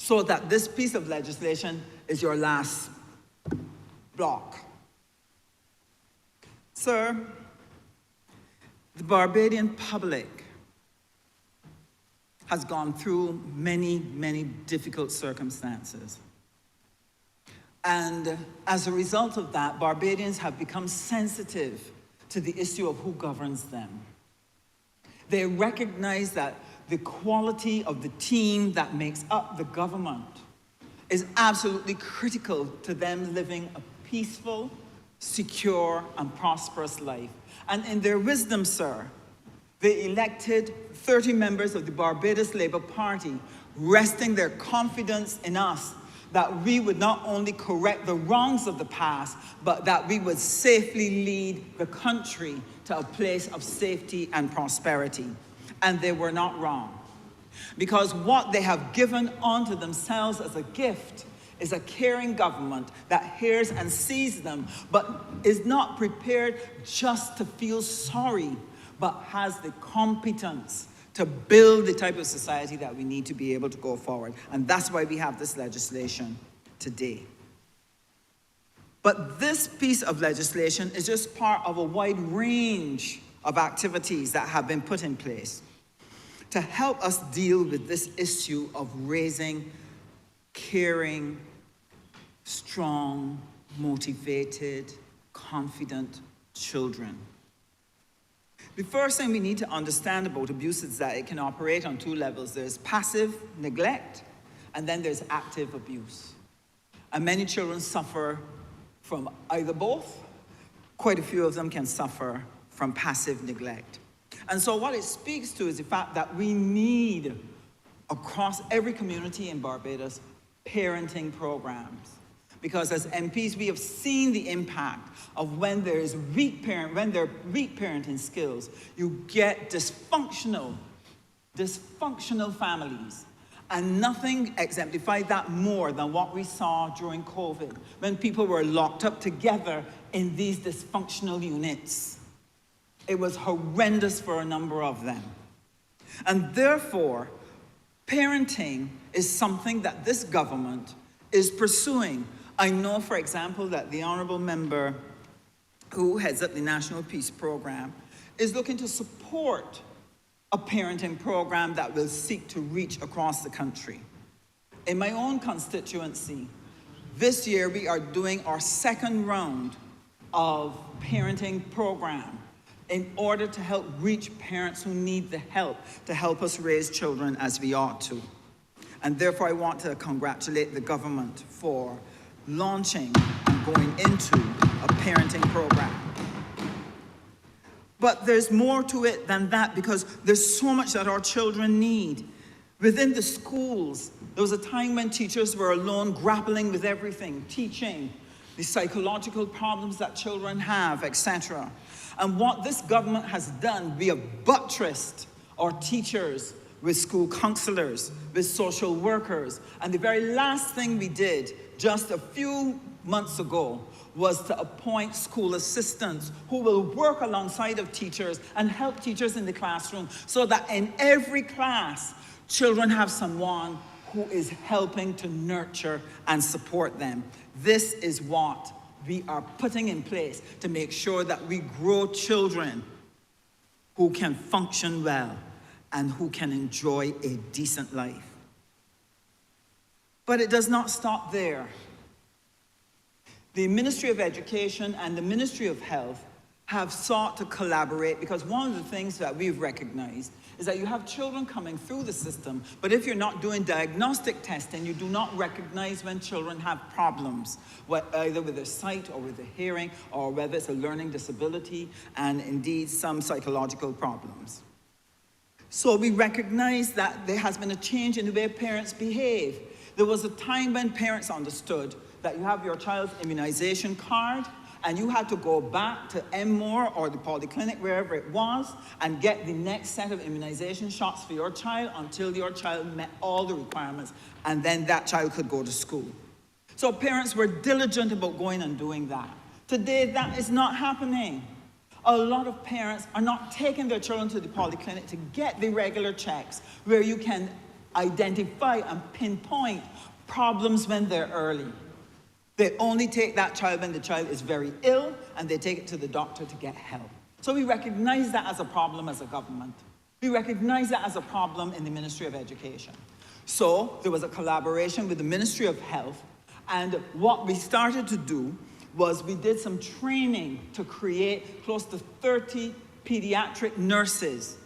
so that this piece of legislation is your last block. Sir, the Barbadian public has gone through many, many difficult circumstances. And as a result of that, Barbadians have become sensitive to the issue of who governs them. They recognize that the quality of the team that makes up the government is absolutely critical to them living a peaceful, secure, and prosperous life. And in their wisdom, sir, they elected 30 members of the Barbados Labour Party, resting their confidence in us that we would not only correct the wrongs of the past, but that we would safely lead the country to a place of safety and prosperity. And they were not wrong. Because what they have given unto themselves as a gift is a caring government that hears and sees them, but is not prepared just to feel sorry, but has the competence to build the type of society that we need to be able to go forward. And that's why we have this legislation today. But this piece of legislation is just part of a wide range of activities that have been put in place to help us deal with this issue of raising caring, strong, motivated, confident children. The first thing we need to understand about abuse is that it can operate on two levels. There's passive neglect, and then there's active abuse. And many children suffer from either both. Quite a few of them can suffer from passive neglect. And so what it speaks to is the fact that we need, across every community in Barbados, parenting programs. Because as MPs, we have seen the impact of when there are weak parenting skills, you get dysfunctional families. And nothing exemplified that more than what we saw during COVID, when people were locked up together in these dysfunctional units. It was horrendous for a number of them. And therefore, parenting is something that this government is pursuing. I know, for example, that the Honourable member who heads up the National Peace Program is looking to support a parenting program that will seek to reach across the country. In my own constituency, this year we are doing our second round of parenting program in order to help reach parents who need the help to help us raise children as we ought to. And therefore I want to congratulate the government for launching and going into a parenting program. But there's more to it than that, because there's so much that our children need. Within the schools, there was a time when teachers were alone grappling with everything, teaching, the psychological problems that children have, etc. And what this government has done, we have buttressed our teachers with school counselors, with social workers. And the very last thing we did just a few months ago was to appoint school assistants who will work alongside of teachers and help teachers in the classroom, so that in every class, children have someone who is helping to nurture and support them. This is what we are putting in place to make sure that we grow children who can function well and who can enjoy a decent life. But it does not stop there. The Ministry of Education and the Ministry of Health have sought to collaborate, because one of the things that we've recognized is that you have children coming through the system, but if you're not doing diagnostic testing, you do not recognize when children have problems, either with their sight or with their hearing, or whether it's a learning disability, and indeed some psychological problems. So we recognize that there has been a change in the way parents behave. There was a time when parents understood that you have your child's immunization card, and you had to go back to Enmore or the polyclinic, wherever it was, and get the next set of immunization shots for your child until your child met all the requirements, and then that child could go to school. So parents were diligent about going and doing that. Today, that is not happening. A lot of parents are not taking their children to the polyclinic to get the regular checks, where you can identify and pinpoint problems when they're early. They only take that child when the child is very ill, and they take it to the doctor to get help. So we recognize that as a problem as a government. We recognize that as a problem in the Ministry of Education. So there was a collaboration with the Ministry of Health, and what we started to do was we did some training to create close to 30 pediatric nurses.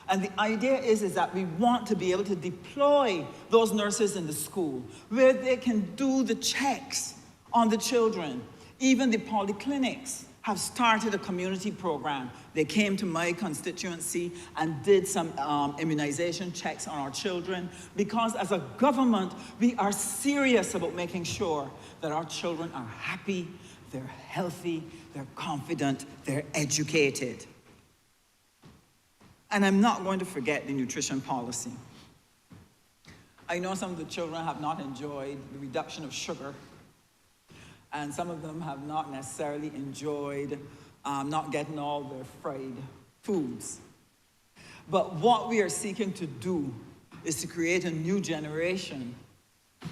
And the idea is that we want to be able to deploy those nurses in the school where they can do the checks on the children. Even the polyclinics have started a community program. They came to my constituency and did some immunization checks on our children, because as a government, we are serious about making sure that our children are happy, they're healthy, they're confident, they're educated. And I'm not going to forget the nutrition policy. I know some of the children have not enjoyed the reduction of sugar, and some of them have not necessarily enjoyed not getting all their fried foods. But what we are seeking to do is to create a new generation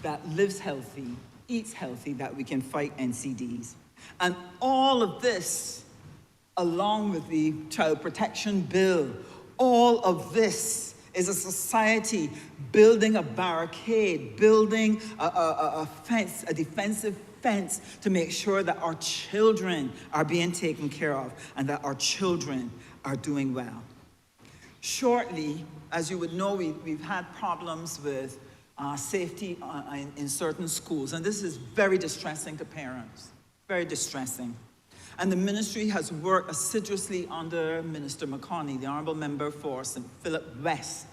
that lives healthy, eats healthy, that we can fight NCDs. And all of this, along with the Child Protection Bill, all of this is a society building a barricade, building a fence, a defensive fence, to make sure that our children are being taken care of and that our children are doing well. Shortly, as you would know, we've had problems with safety in certain schools, and this is very distressing to parents, very distressing. And the ministry has worked assiduously under Minister McConney, the Honourable Member for St. Philip West,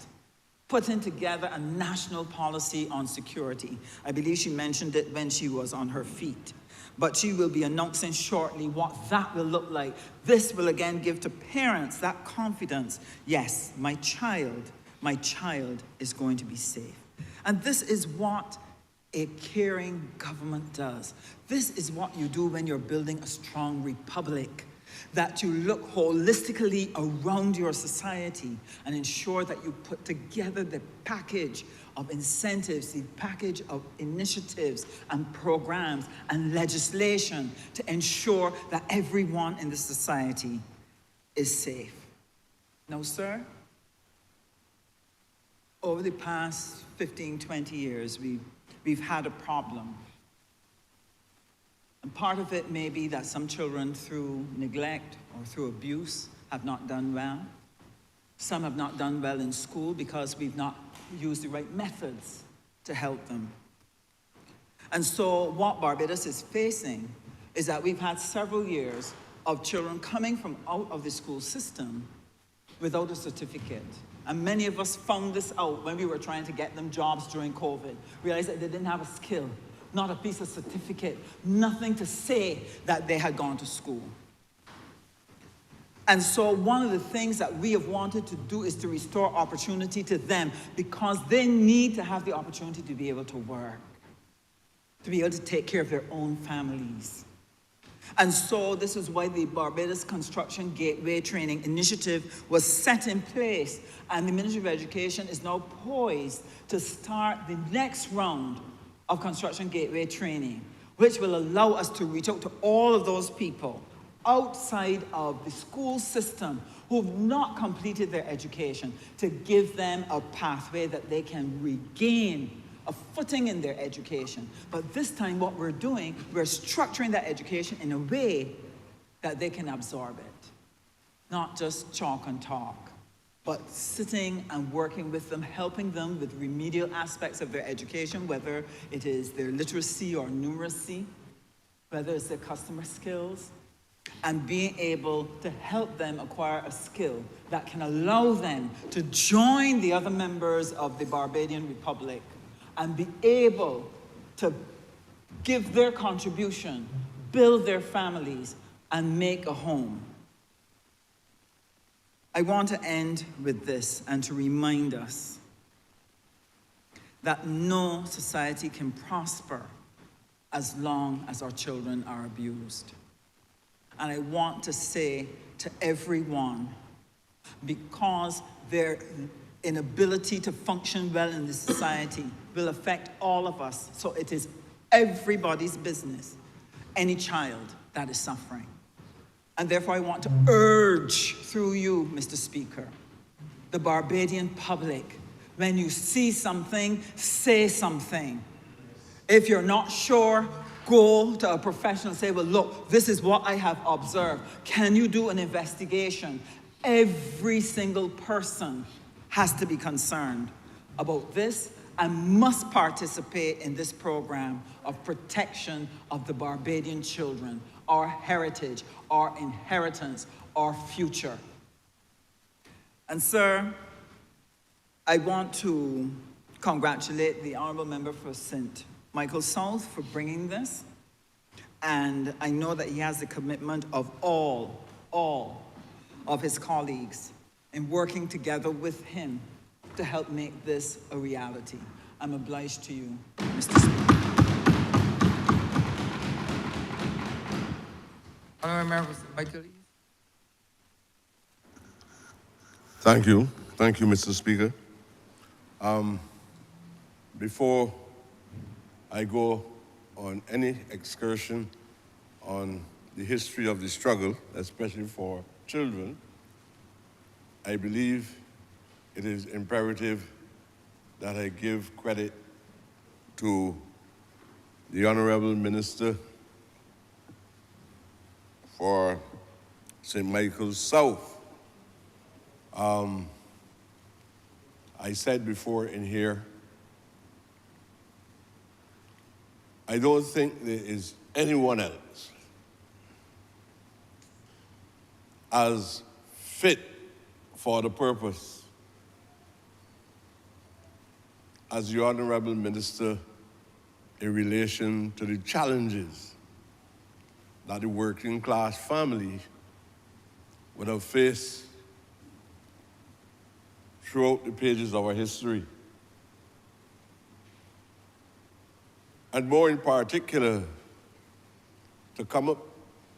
putting together a national policy on security. I believe she mentioned it when she was on her feet. But she will be announcing shortly what that will look like. This will again give to parents that confidence. Yes, my child is going to be safe. And this is what a caring government does. This is what you do when you're building a strong republic, that you look holistically around your society and ensure that you put together the package of incentives, the package of initiatives and programs and legislation to ensure that everyone in the society is safe. Now, sir, over the past 15, 20 years, we've had a problem. And part of it may be that some children, through neglect or through abuse, have not done well. Some have not done well in school because we've not used the right methods to help them. And so what Barbados is facing is that we've had several years of children coming from out of the school system without a certificate. And many of us found this out when we were trying to get them jobs during COVID. Realized that they didn't have a skill, not a piece of certificate, nothing to say that they had gone to school. And so one of the things that we have wanted to do is to restore opportunity to them, because they need to have the opportunity to be able to work, to be able to take care of their own families. And so this is why the Barbados Construction Gateway Training Initiative was set in place, and the Ministry of Education is now poised to start the next round of construction gateway training, which will allow us to reach out to all of those people outside of the school system who have not completed their education, to give them a pathway that they can regain a footing in their education. But this time what we're doing, we're structuring that education in a way that they can absorb it. Not just chalk and talk, but sitting and working with them, helping them with remedial aspects of their education, whether it is their literacy or numeracy, whether it's their customer skills, and being able to help them acquire a skill that can allow them to join the other members of the Barbadian Republic and be able to give their contribution, build their families, and make a home. I want to end with this and to remind us that no society can prosper as long as our children are abused. And I want to say to everyone, because there inability to function well in the society will affect all of us. So it is everybody's business, any child that is suffering. And therefore I want to urge through you, Mr. Speaker, the Barbadian public, when you see something, say something. If you're not sure, go to a professional and say, well, look, this is what I have observed. Can you do an investigation? Every single person has to be concerned about this and must participate in this program of protection of the Barbadian children, our heritage, our inheritance, our future. And sir, I want to congratulate the Honourable Member for St. Michael South for bringing this. And I know that he has the commitment of all of his colleagues in working together with him to help make this a reality. I'm obliged to you, Mr. Speaker. Honourable Member for St. Michael. Thank you, Mr. Speaker. Before I go on any excursion on the history of the struggle, especially for children, I believe it is imperative that I give credit to the Honourable Minister for St. Michael's South. I said before in here, I don't think there is anyone else as fit for the purpose as the Honourable Minister in relation to the challenges that the working class family would have faced throughout the pages of our history. And more in particular, to come up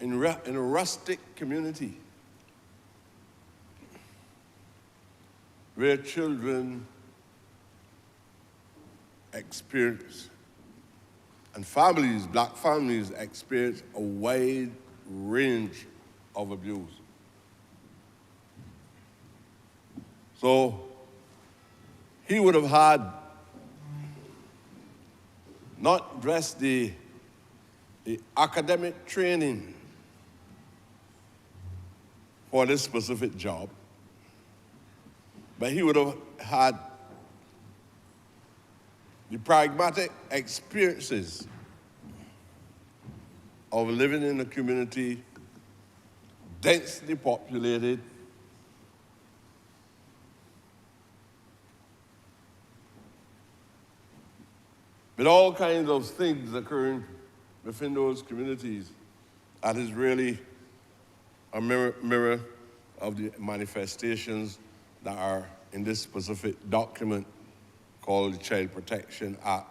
in a rustic community where children experience, and families, black families, experience a wide range of abuse. So he would have had not just the academic training for this specific job, but he would have had the pragmatic experiences of living in a community densely populated, with all kinds of things occurring within those communities. That is really a mirror of the manifestations that are in this specific document called the Child Protection Act.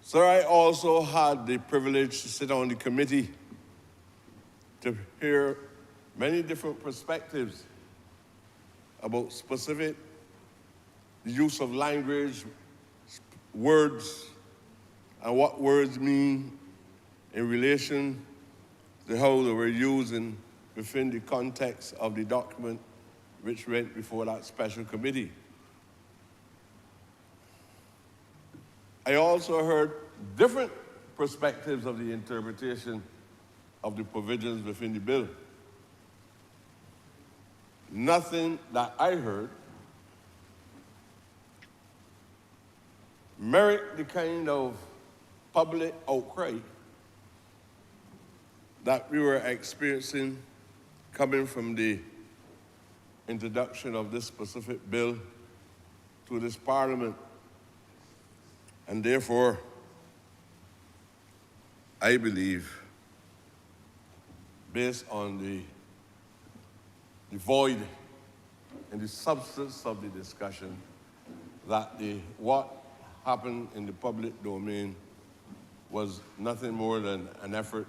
Sir, I also had the privilege to sit on the committee to hear many different perspectives about specific the use of language, words, and what words mean in relation to how they were used within the context of the document which went before that special committee. I also heard different perspectives of the interpretation of the provisions within the bill. Nothing that I heard merit the kind of public outcry that we were experiencing coming from the introduction of this specific bill to this Parliament. And therefore, I believe, based on the void and the substance of the discussion, that what happened in the public domain was nothing more than an effort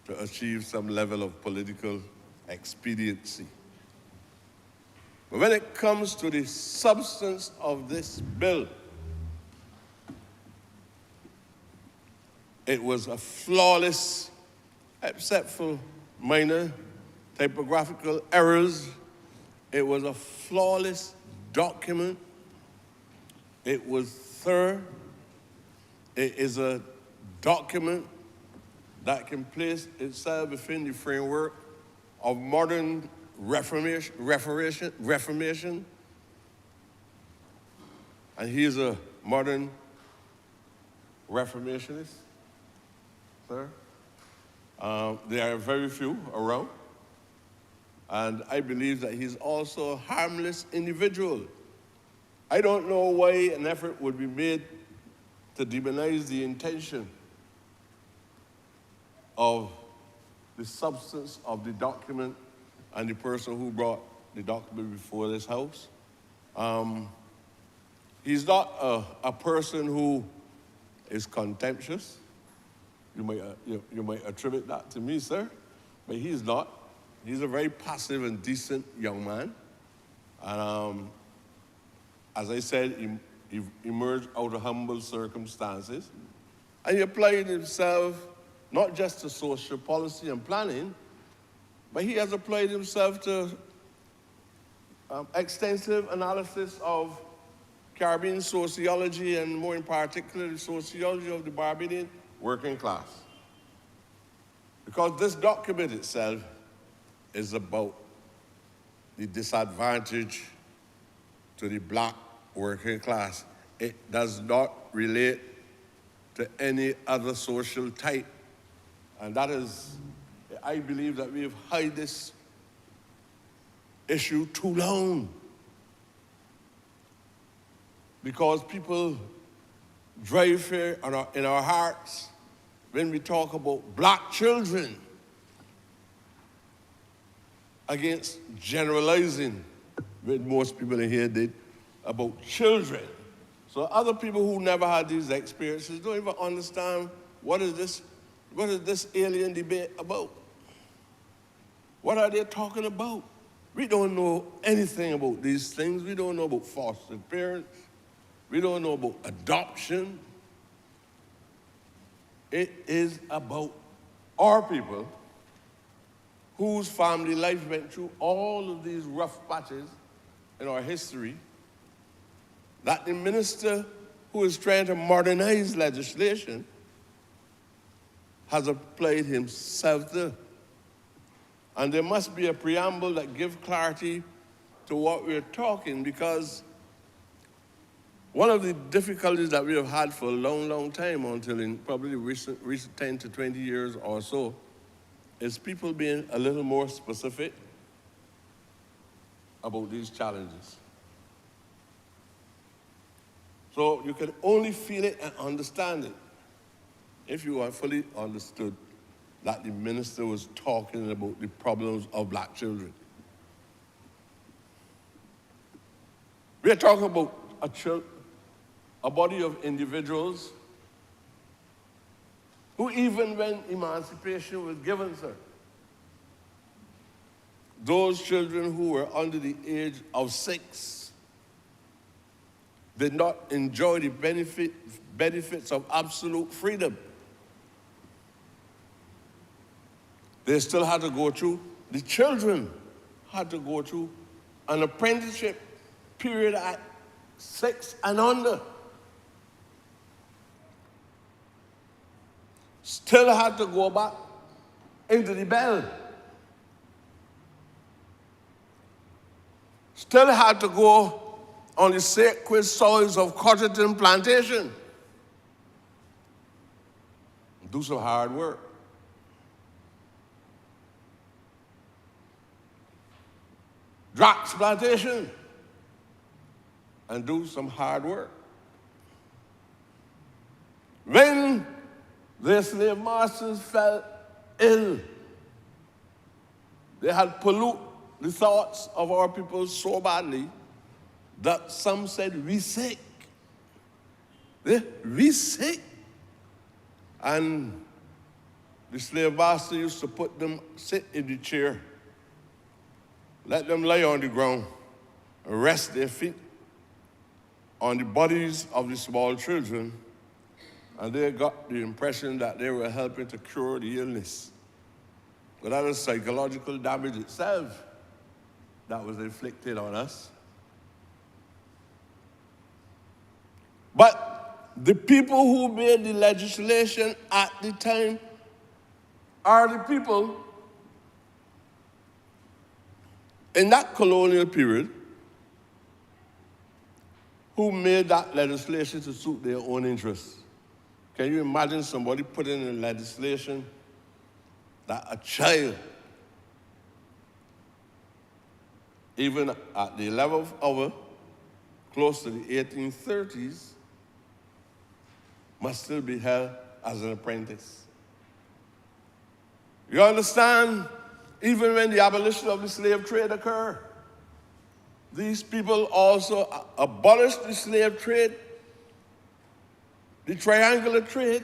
to achieve some level of political expediency. But when it comes to the substance of this bill, it was a flawless, except for minor typographical errors. It was a flawless document. It was thorough. It is a document that can place itself within the framework of modern reformation. And he is a modern reformationist, sir. There are very few around. And I believe that he's also a harmless individual. I don't know why an effort would be made to demonize the intention of the substance of the document and the person who brought the document before this House. He's not a person who is contemptuous. You might attribute that to me, sir, but he's not. He's a very passive and decent young man. And as I said, he emerged out of humble circumstances. And he applied himself not just to social policy and planning, but he has applied himself to extensive analysis of Caribbean sociology, and more in particular, the sociology of the Barbadian working class. Because this document itself is about the disadvantage to the black working class. It does not relate to any other social type. And that is, I believe that we have hid this issue too long. Because people drive fear in our hearts when we talk about black children, against generalizing, what most people in here did, about children. So other people who never had these experiences don't even understand what is this alien debate about? What are they talking about? We don't know anything about these things. We don't know about foster parents. We don't know about adoption. It is about our people whose family life went through all of these rough patches in our history, that the minister who is trying to modernize legislation has applied himself to. And there must be a preamble that gives clarity to what we're talking, because one of the difficulties that we have had for a long, long time, until in probably recent 10 to 20 years or so, is people being a little more specific about these challenges. So you can only feel it and understand it if you are fully understood that the minister was talking about the problems of black children. We are talking about a body of individuals who, even when emancipation was given, sir, those children who were under the age of 6 did not enjoy the benefits of absolute freedom. They still had to go through, the children had to go through an apprenticeship period at 6 and under. Still had to go back into the bell. Still had to go on the sacred soils of Cotterton Plantation. Do some hard work. Drax Plantation. And do some hard work. When their slave masters fell ill, they had polluted the thoughts of our people so badly that some said, "We sick." We sick. And the slave master used to sit in the chair, let them lie on the ground, rest their feet on the bodies of the small children, and they got the impression that they were helping to cure the illness. But that is psychological damage itself that was inflicted on us. But the people who made the legislation at the time are the people in that colonial period who made that legislation to suit their own interests. Can you imagine somebody putting in legislation that a child, even at the 11th hour, close to the 1830s, must still be held as an apprentice? You understand? Even when the abolition of the slave trade occurred, these people also abolished the slave trade, the triangular trade,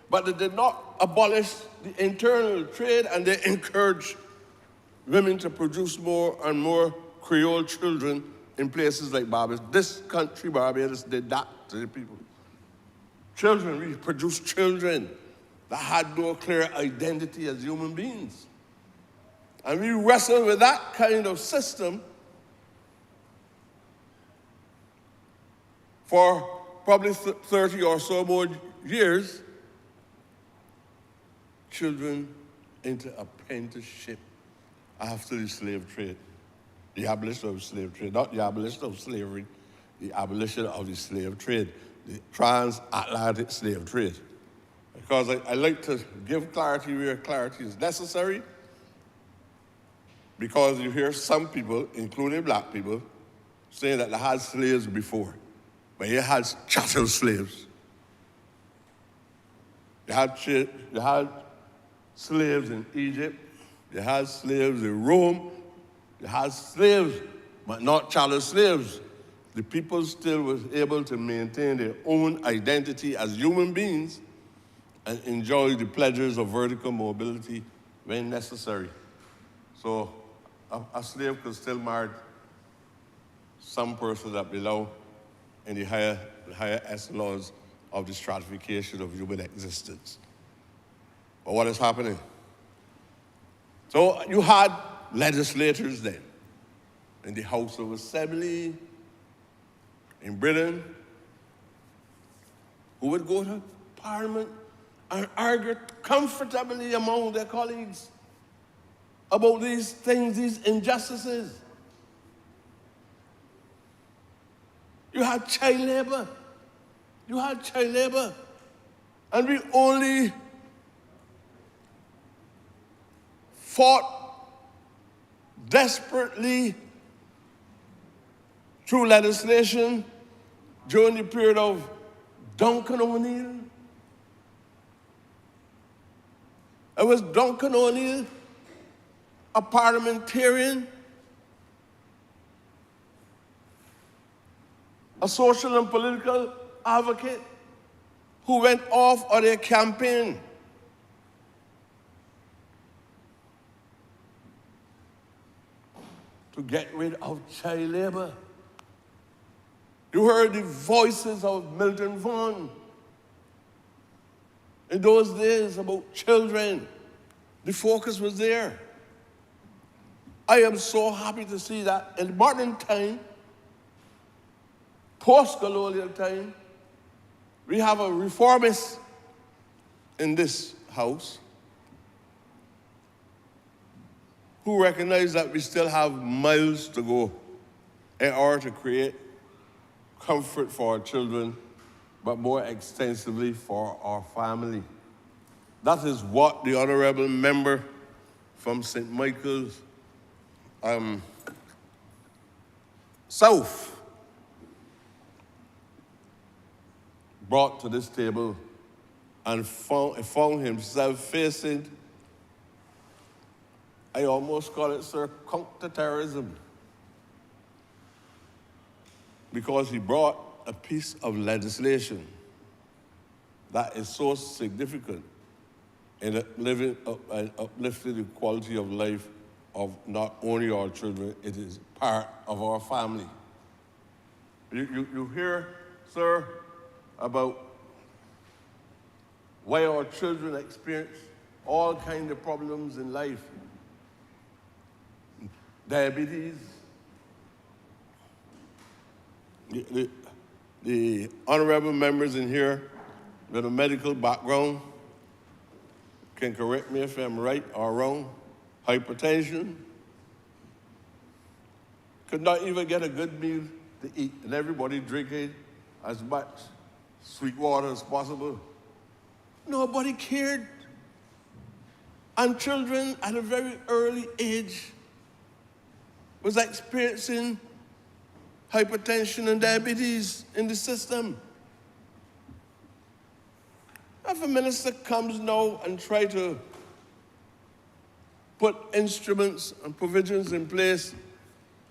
but they did not abolish the internal trade, and they encouraged women to produce more and more Creole children in places like Barbados. This country, Barbados, did that to the people. Children, we produced children that had no clear identity as human beings. And we wrestled with that kind of system for probably 30 or so more years. Children into apprenticeship after the slave trade. The abolition of the slave trade, not the abolition of slavery, the abolition of the slave trade, the transatlantic slave trade. Because I like to give clarity where clarity is necessary, because you hear some people, including black people, saying that they had slaves before, but you had chattel slaves. You had slaves in Egypt, you had slaves in Rome, you had slaves, but not chattel slaves. The people still was able to maintain their own identity as human beings and enjoy the pleasures of vertical mobility when necessary. So a slave could still marry some person that belong in the higher echelons of the stratification of human existence. But what is happening? So you had legislators then in the House of Assembly in Britain who would go to Parliament and argue comfortably among their colleagues about these things, these injustices. You had child labor. You had child labor. And we only fought desperately through legislation during the period of Duncan O'Neill. It was Duncan O'Neill, a parliamentarian, a social and political advocate, who went off on a campaign to get rid of child labor. You heard the voices of Milton Vaughan in those days about children. The focus was there. I am so happy to see that in modern time, post-colonial time, we have a reformist in this house who recognize that we still have miles to go in order to create comfort for our children, but more extensively for our family. That is what the Honourable member from St. Michael's South brought to this table, and found himself facing, I almost call it counter-terrorism, because he brought a piece of legislation that is so significant in uplifting the quality of life of not only our children, it is part of our family. You hear, sir, about why our children experience all kinds of problems in life. Diabetes. The honorable members in here with a medical background can correct me if I'm right or wrong. Hypertension. Could not even get a good meal to eat, and everybody drinking as much sweet water as possible. Nobody cared. And children at a very early age was experiencing hypertension and diabetes in the system. If a minister comes now and try to put instruments and provisions in place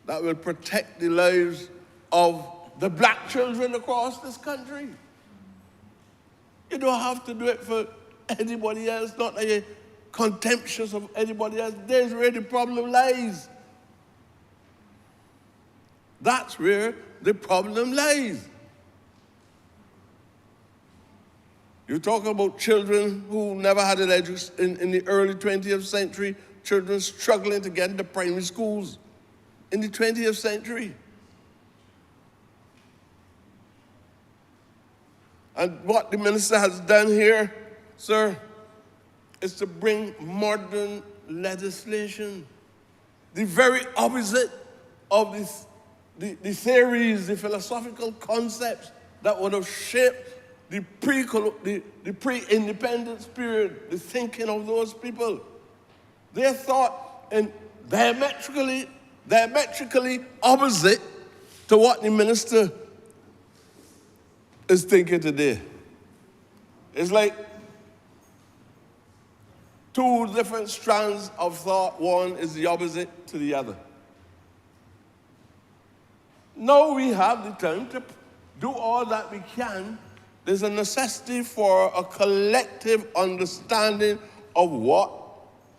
that will protect the lives of the black children across this country, you don't have to do it for anybody else, not that you're contemptuous of anybody else. There's where the problem lies. That's where the problem lies. You're talking about children who never had an education in the early 20th century, children struggling to get into primary schools in the 20th century. And what the minister has done here, sir, is to bring modern legislation, the very opposite of the theories, the philosophical concepts that would have shaped the pre-independence period, the thinking of those people. They thought in diametrically opposite to what the minister is thinking today. It's like two different strands of thought. One is the opposite to the other. Now we have the time to do all that we can. There's a necessity for a collective understanding of what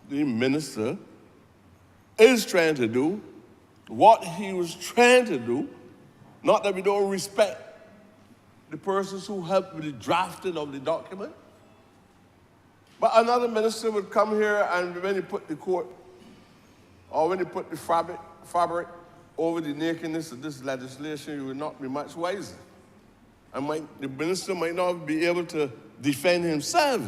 the minister is trying to do, what he was trying to do. Not that we don't respect the persons who helped with the drafting of the document. But another minister would come here, and when he put the coat, or when he put the fabric over the nakedness of this legislation, you would not be much wiser. And the minister might not be able to defend himself.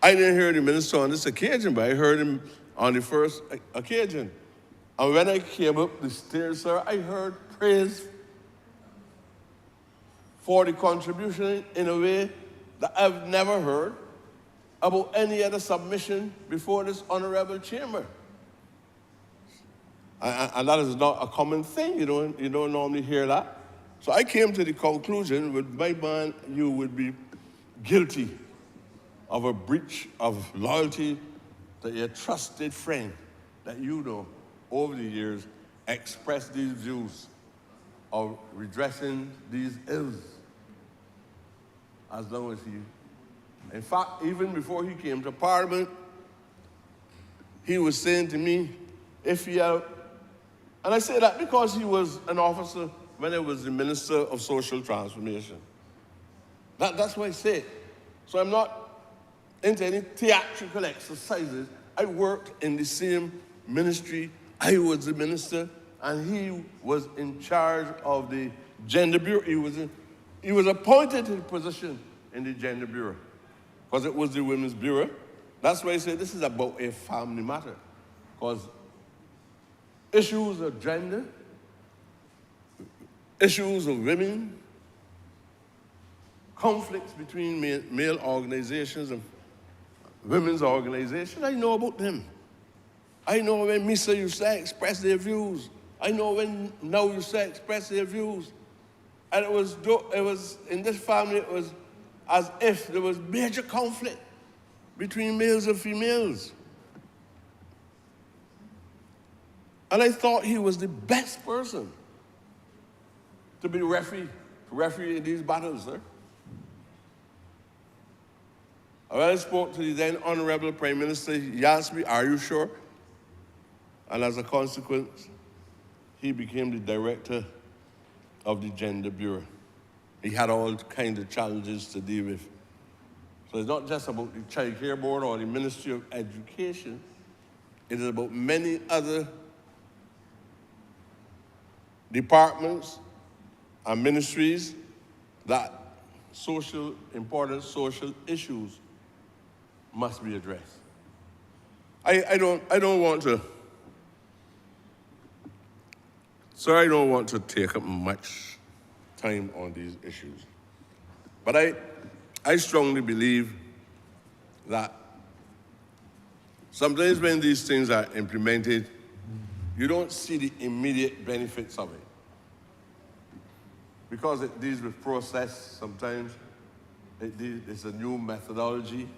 I didn't hear the minister on this occasion, but I heard him on the first occasion. And when I came up the stairs, sir, I heard praise for the contribution in a way that I've never heard about any other submission before this honorable chamber. And that is not a common thing. You don't normally hear that. So I came to the conclusion, with my man, you would be guilty of a breach of loyalty to your trusted friend that you know over the years expressed these views of redressing these ills as long as he. In fact, even before he came to Parliament, he was saying to me, if he had. And I say that because he was an officer when I was the Minister of Social Transformation. That's why I say it. So I'm not into any theatrical exercises. I worked in the same ministry. I was the minister, and he was in charge of the Gender Bureau. He was appointed to the position in the Gender Bureau because it was the Women's Bureau. That's why I say this is about a family matter, because issues of gender, issues of women, conflicts between male organizations and women's organizations, I know about them. I know when Misa used to express their views. I know when Now used to express their views. And it was in this family, it was as if there was major conflict between males and females. And I thought he was the best person to be referee in these battles, sir. When I spoke to the then Honourable Prime Minister, he asked me, are you sure? And as a consequence, he became the director of the Gender Bureau. He had all kinds of challenges to deal with. So it's not just about the Child Care Board or the Ministry of Education. It is about many other departments and ministries that important social issues must be addressed. I don't want to, sir, I don't want to take up much time on these issues. But I strongly believe that sometimes when these things are implemented, you don't see the immediate benefits of it. Because it deals with process, sometimes it's a new methodology,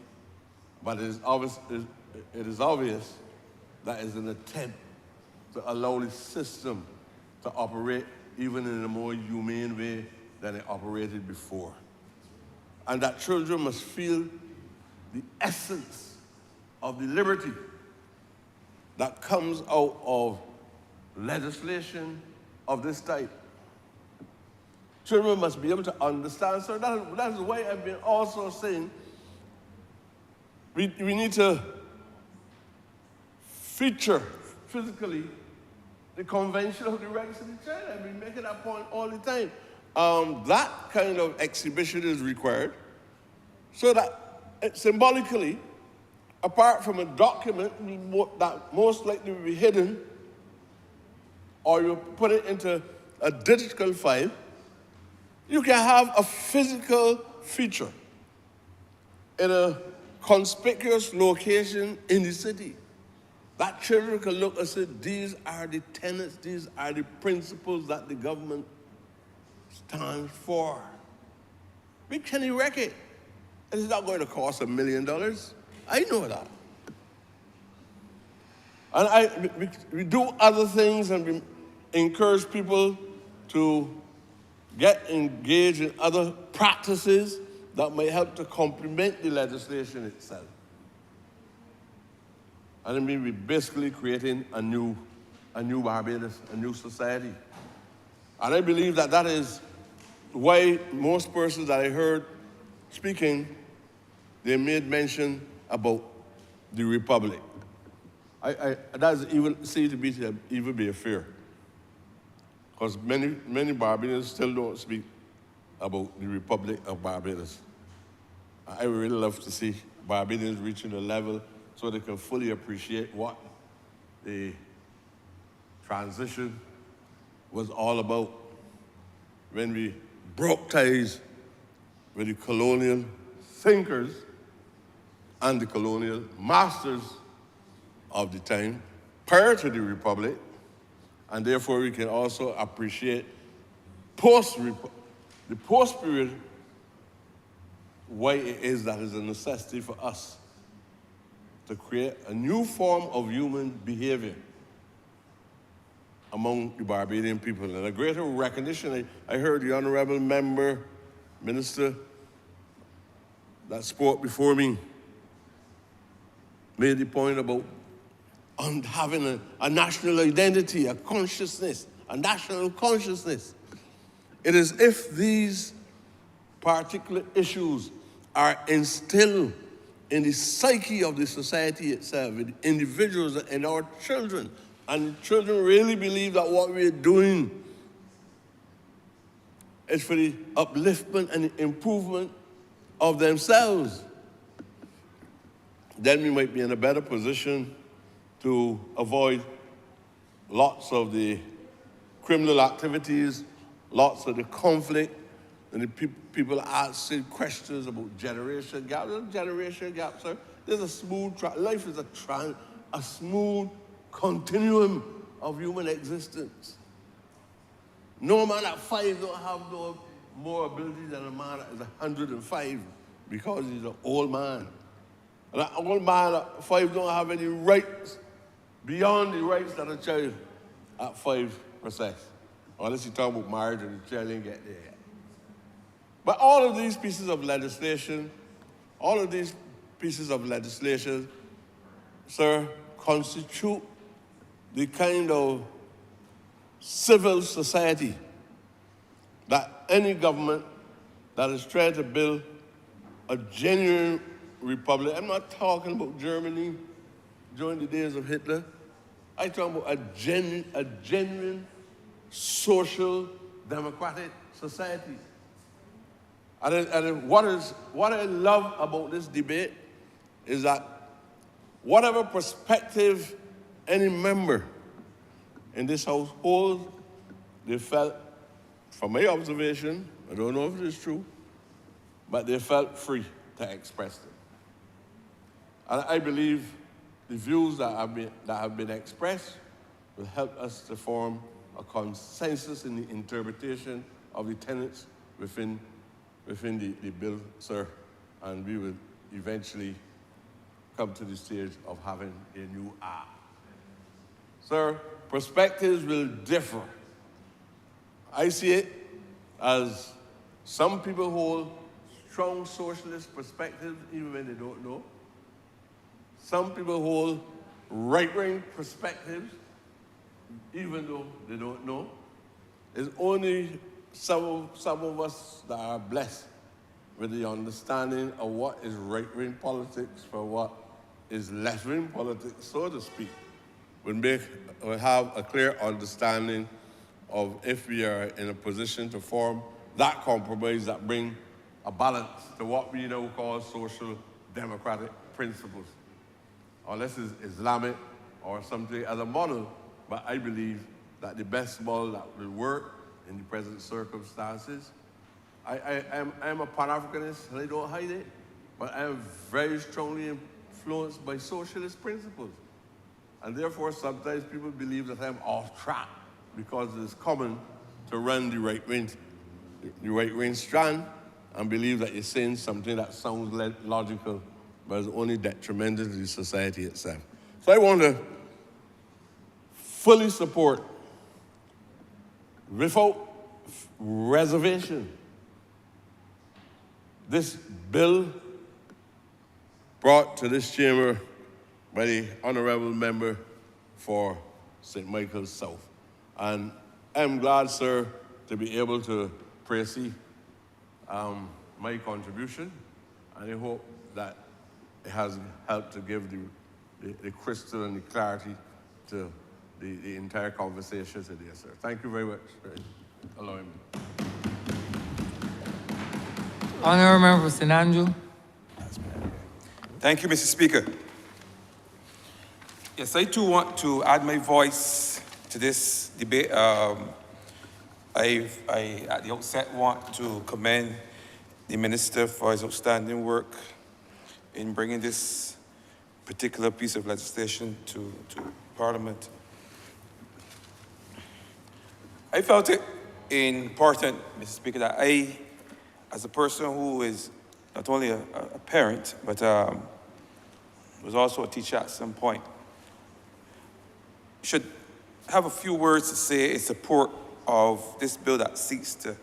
but it is obvious that it's an attempt to allow the system to operate even in a more humane way than it operated before. And that children must feel the essence of the liberty that comes out of legislation of this type. Children must be able to understand. So that's why I've been also saying we need to feature physically the Convention of the Rights of the Child. I've been making that point all the time. That kind of exhibition is required so that symbolically, apart from a document that most likely will be hidden, or you put it into a digital file, you can have a physical feature in a conspicuous location in the city that children can look and say, these are the tenets, these are the principles that the government stands for. We can erect it. And it's not going to cost $1 million. I know that. And we do other things, and we encourage people to get engaged in other practices that may help to complement the legislation itself. And I mean, we're basically creating a new Barbados, a new society. And I believe that that is why most persons that I heard speaking, they made mention about the Republic. That's even seen to be a fear. Because many Barbadians still don't speak about the Republic of Barbados. I would really love to see Barbadians reaching a level so they can fully appreciate what the transition was all about when we broke ties with the colonial thinkers and the colonial masters of the time prior to the Republic. And therefore, we can also appreciate the post-period, why it is that is a necessity for us to create a new form of human behavior among the Barbadian people. And a greater recognition, I heard the Honourable member, minister that spoke before me, made the point about having a national identity, a consciousness, a national consciousness. It is if these particular issues are instilled in the psyche of the society itself, with individuals and our children, and children really believe that what we're doing is for the upliftment and the improvement of themselves, then we might be in a better position to avoid lots of the criminal activities, lots of the conflict, and the people asking questions about generation gap. There's a generation gap, sir. There's a smooth, life is a smooth continuum of human existence. No man at 5 don't have no more ability than a man that is 105 because he's an old man. And an old man at 5 don't have any rights beyond the rights that a child at 5 possess. Unless you talk about marriage and the child ain't get there yet. But all of these pieces of legislation, sir, constitute the kind of civil society that any government that is trying to build a genuine republic, I'm not talking about Germany during the days of Hitler, I'm talking about a genuine social democratic society. And what I love about this debate is that whatever perspective any member in this household, they felt, from my observation, I don't know if it is true, but they felt free to express them. And I believe the views that have been expressed will help us to form a consensus in the interpretation of the tenets within the bill, sir, and we will eventually come to the stage of having a new act. Sir, perspectives will differ. I see it as some people hold strong socialist perspectives even when they don't know. Some people hold right-wing perspectives even though they don't know. It's only some of us that are blessed with the understanding of what is right-wing politics for what is left-wing politics, so to speak. We have a clear understanding of if we are in a position to form that compromise that bring a balance to what we now call social democratic principles. Unless it's Islamic or something as a model, but I believe that the best model that will work in the present circumstances. I'm a Pan-Africanist, and I don't hide it, but I am very strongly influenced by socialist principles. And therefore, sometimes people believe that I'm off track because it is common to run the right-wing strand and believe that you're saying something that sounds logical, but is only detrimental to the society itself. So I want to fully support, without reservation, this bill brought to this chamber by the Honourable Member for St. Michael's South. And I'm glad, sir, to be able to proceed my contribution, and I hope that it has helped to give the crystal and the clarity to the entire conversation today, sir. Thank you very much for allowing me. Honourable Member for St. Andrew. Thank you, Mr. Speaker. Yes, I too want to add my voice to this debate. I, at the outset, want to commend the Minister for his outstanding work in bringing this particular piece of legislation to Parliament. I felt it important, Mr. Speaker, that I, as a person who is not only a parent, but was also a teacher at some point, should have a few words to say in support of this bill that seeks to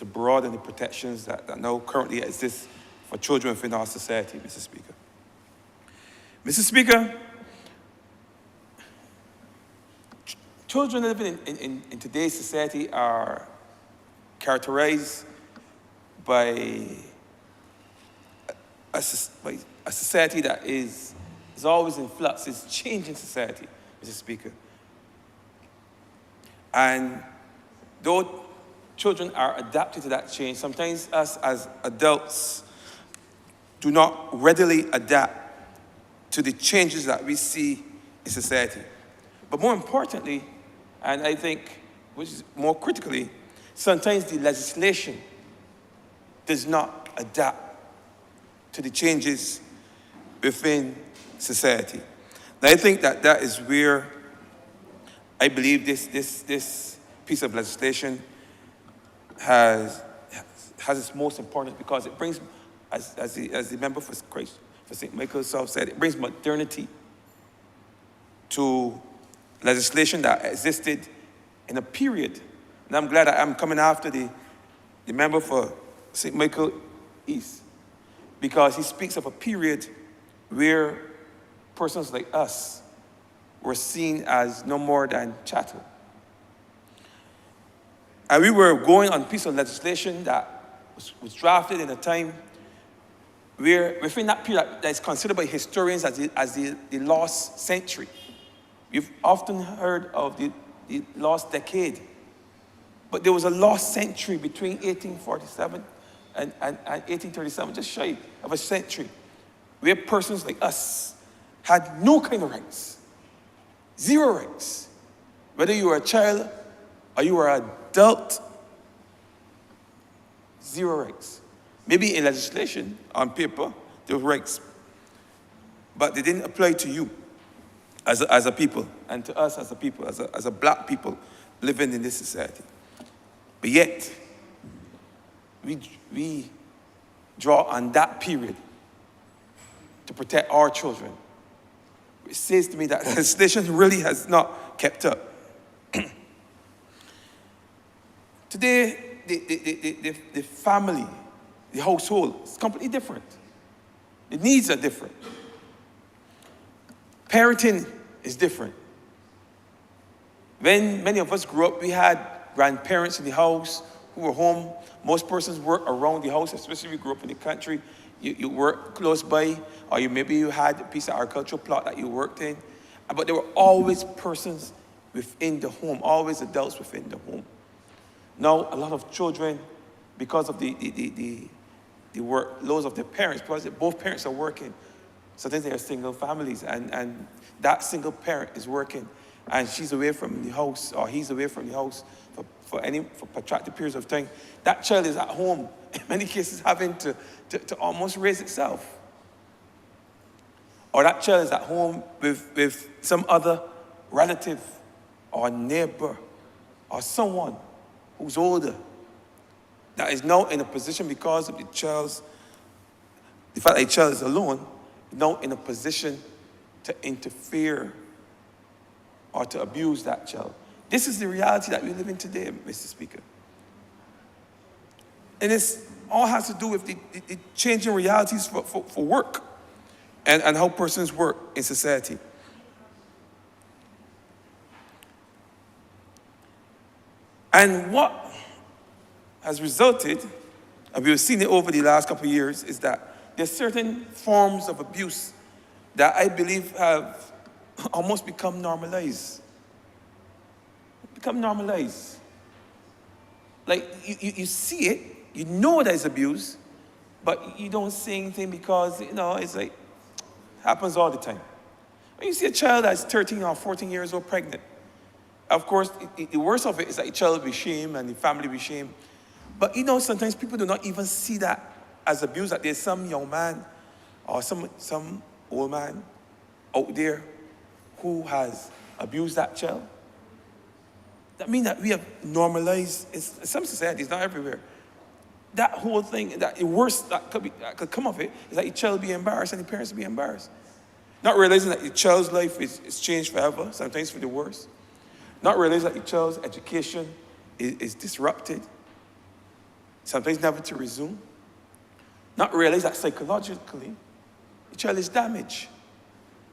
broaden the protections that now currently exist for children within our society, Mr. Speaker. Mr. Speaker, children living in today's society are characterized by a society that is always in flux, is changing society, Mr. Speaker. And though children are adapted to that change, sometimes us as adults do not readily adapt to the changes that we see in society. But more importantly, and I think, which is more critically, sometimes the legislation does not adapt to the changes within society. And I think that is where I believe this piece of legislation has its most importance, because it brings, as the member for St. Michael's South said, it brings modernity to legislation that existed in a period. And I'm glad that I'm coming after the member for St. Michael East, because he speaks of a period where persons like us were seen as no more than chattel. And we were going on a piece of legislation that was drafted in a time where within that period that is considered by historians as the lost century. You've often heard of the lost decade. But there was a lost century between 1847 and 1837, just shy of a century, where persons like us had no kind of rights, zero rights. Whether you were a child or you were an adult, zero rights. Maybe in legislation, on paper, there were rights, but they didn't apply to you as a people, and to us as a people, as a black people living in this society. But yet, we draw on that period to protect our children. It says to me that legislation really has not kept up. Today, the family, the household is completely different. The needs are different. Parenting is different. When many of us grew up, we had grandparents in the house who were home. Most persons work around the house, especially if you grew up in the country. You work close by, or maybe you had a piece of agricultural plot that you worked in. But there were always persons within the home, always adults within the home. Now, a lot of children, because of the workloads of their parents, because both parents are working, sometimes they are single families, and that single parent is working, and she's away from the house, or he's away from the house for protracted periods of time. That child is at home, in many cases having to almost raise itself. Or that child is at home with some other relative or neighbor or someone who's older that is now in a position, because of the fact that the child is alone, now in a position to interfere or to abuse that child. This is the reality that we live in today, Mr. Speaker. And this all has to do with the changing realities for work and how persons work in society. And what has resulted, and we've seen it over the last couple of years, is that there's certain forms of abuse that I believe have almost become normalized. Like, you see it, you know there's abuse, but you don't say anything because, it's like, happens all the time. When you see a child that's 13 or 14 years old pregnant, of course, the worst of it is that the child will be shamed and the family will be shamed. But sometimes people do not even see that as abuse, that there's some young man or some old man out there who has abused that child. That means that we have normalized, in some societies, not everywhere, that whole thing, that the worst that could come of it is that the child be embarrassed and the parents be embarrassed. Not realizing that the child's life is changed forever, sometimes for the worse. Not realizing that the child's education is disrupted, sometimes never to resume. Not realize that psychologically, the child is damaged.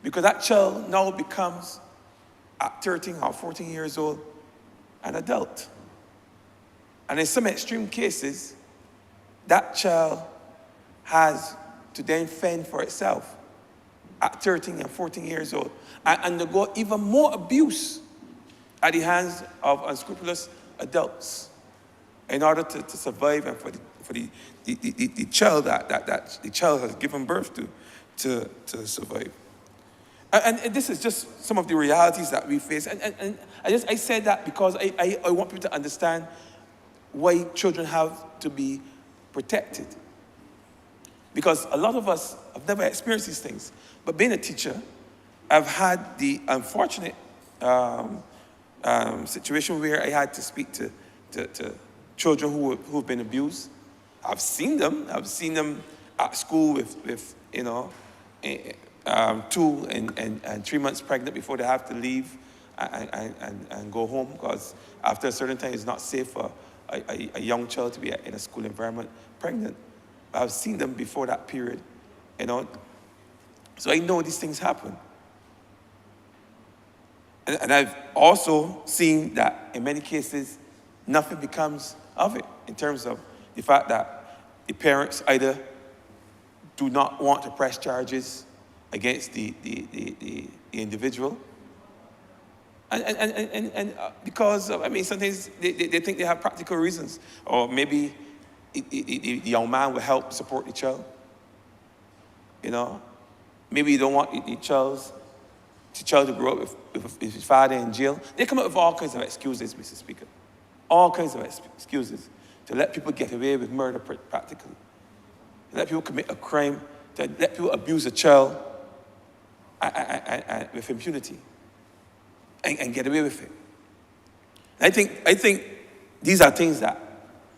Because that child now becomes, at 13 or 14 years old, an adult. And in some extreme cases, that child has to then fend for itself at 13 and 14 years old and undergo even more abuse at the hands of unscrupulous adults in order to survive, and for the child that the child has given birth to survive. And this is just some of the realities that we face. And I said that because I want people to understand why children have to be protected. Because a lot of us have never experienced these things. But being a teacher, I've had the unfortunate situation where I had to speak to children who've been abused. I've seen them at school with 2 and 3 months pregnant before they have to leave and go home, because after a certain time it's not safe for a young child to be in a school environment pregnant. I've seen them before that period, so I know these things happen. And I've also seen that in many cases nothing becomes of it in terms of the fact that the parents either do not want to press charges against the individual. And because of, I mean, sometimes they think they have practical reasons, or maybe the young man will help support the child. You know, maybe you don't want the child to grow up with his father in jail. They come up with all kinds of excuses, Mr. Speaker. All kinds of excuses to let people get away with murder practically. To let people commit a crime, to let people abuse a child and with impunity and get away with it. I think these are things that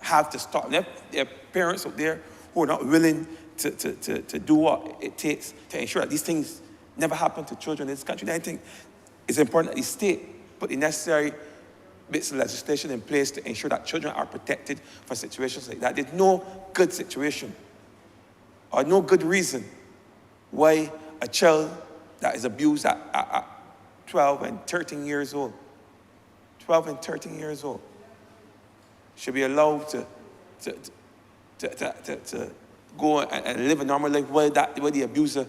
have to stop. There are parents out there who are not willing to do what it takes to ensure that these things never happen to children in this country. And I think it's important that the state put the necessary bits of legislation in place to ensure that children are protected for situations like that. There's no good situation or no good reason why a child that is abused at 12 and 13 years old, 12 and 13 years old, should be allowed to go and live a normal life where the abuser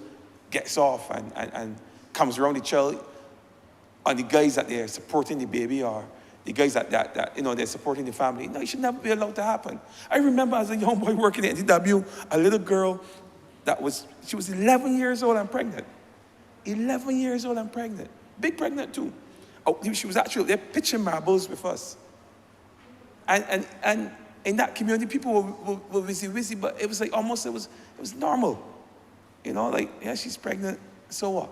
gets off and comes around the child on the guys that they're supporting the baby or the guys that they're supporting the family. No, it should never be allowed to happen. I remember as a young boy working at DW, a little girl she was 11 years old and pregnant. 11 years old and pregnant. Big pregnant too. Oh, she was actually there pitching marbles with us. And in that community, people were busy, but it was like almost, it was normal. You know, like, yeah, she's pregnant, so what?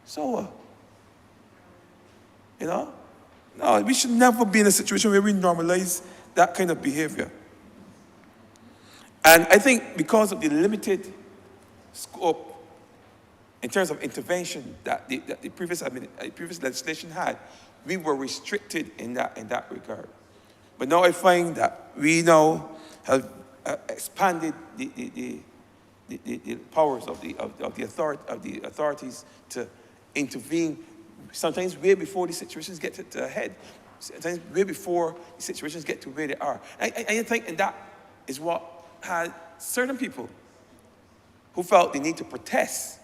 So what? You know? No, we should never be in a situation where we normalize that kind of behavior. And I think because of the limited scope in terms of intervention that the previous legislation had, we were restricted in that regard. But now I find that we now have expanded the powers of the authorities to intervene, sometimes way before the situations get to a head, sometimes way before the situations get to where they are. And I think and that is what had certain people who felt the need to protest,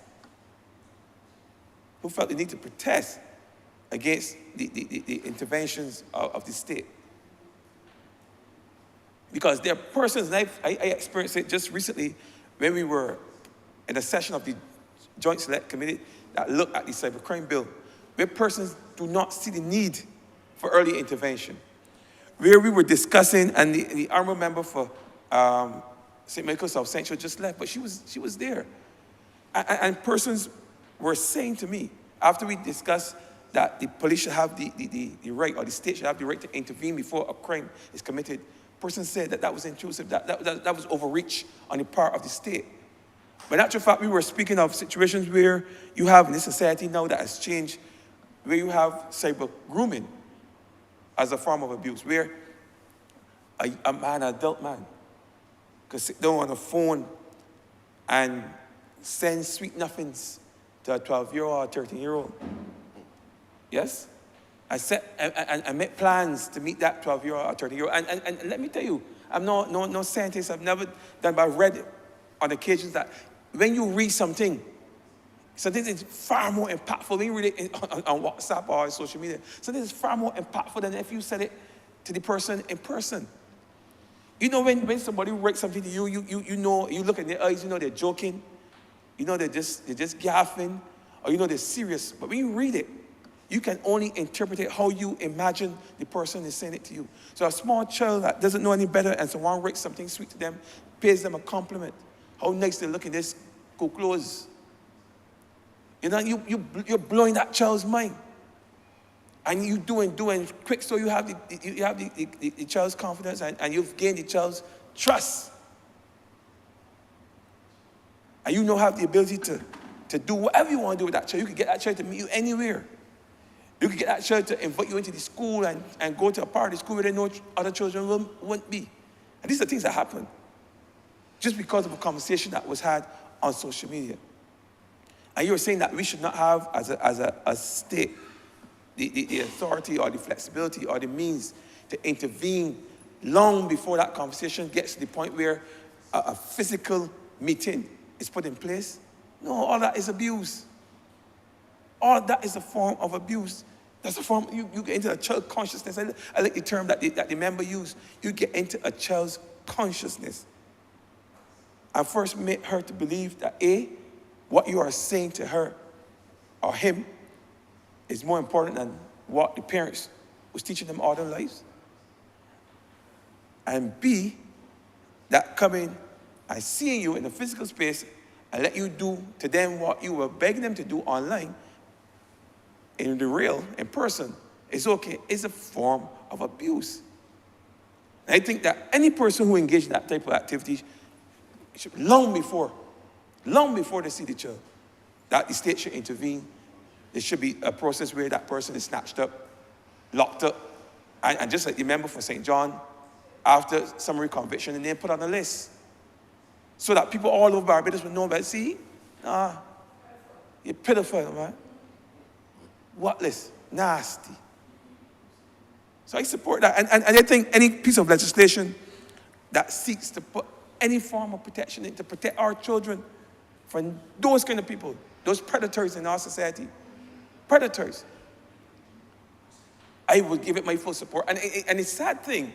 against the interventions of the state. Because there are persons, and I experienced it just recently when we were in a session of the Joint Select Committee that looked at the cybercrime bill, where persons do not see the need for early intervention. Where we were discussing, and the honourable member for St. Michael's South Central just left, but she was there. And persons were saying to me, after we discussed that the police should have the right, or the state should have the right to intervene before a crime is committed, persons said that was intrusive, that was overreach on the part of the state. But in actual fact, we were speaking of situations where you have in this society now that has changed, where you have cyber grooming as a form of abuse, where an adult man, could sit down on a phone and send sweet nothings to a 12-year-old or 13-year-old. Yes? I make plans to meet that 12-year-old or 13-year-old. And let me tell you, I'm no scientist, I've never done, but I've read on occasions that when you read something is far more impactful. When you read it on WhatsApp or on social media, something is far more impactful than if you said it to the person in person. You know, when somebody writes something to you, you know, you look in their eyes, you know they're joking, you know they're just gaffing, or you know they're serious. But when you read it, you can only interpret it how you imagine the person is saying it to you. So a small child that doesn't know any better and someone writes something sweet to them, pays them a compliment. How nice they look in this cool clothes. You know, you're blowing that child's mind. And you doing quick, so you have the child's confidence, and you've gained the child's trust. And you now have the ability to do whatever you want to do with that child. You could get that child to meet you anywhere. You could get that child to invite you into the school and go to a part of the school where they know other children won't be. And these are things that happen just because of a conversation that was had on social media. And you were saying that we should not have, as a state, the authority or the flexibility or the means to intervene long before that conversation gets to the point where a physical meeting is put in place? No, all that is abuse. All that is a form of abuse. That's a form, you get into a child consciousness. I like the term that the member used. You get into a child's consciousness. And first make her to believe that A, what you are saying to her or him is more important than what the parents was teaching them all their lives. And B, that coming and seeing you in a physical space and let you do to them what you were begging them to do online, in the real, in person, is okay, is a form of abuse. And I think that any person who engages in that type of activity should, long before they see the child, that the state should intervene. There should be a process where that person is snatched up, locked up, and just like the member for St. John, after summary conviction, and then put on a list. So that people all over Barbados will know about, see, you're pitiful, man. What list? Nasty. So I support that. And I think any piece of legislation that seeks to put any form of protection in to protect our children from those kind of people, those predators in our society, predators, I would give it my full support. And the sad thing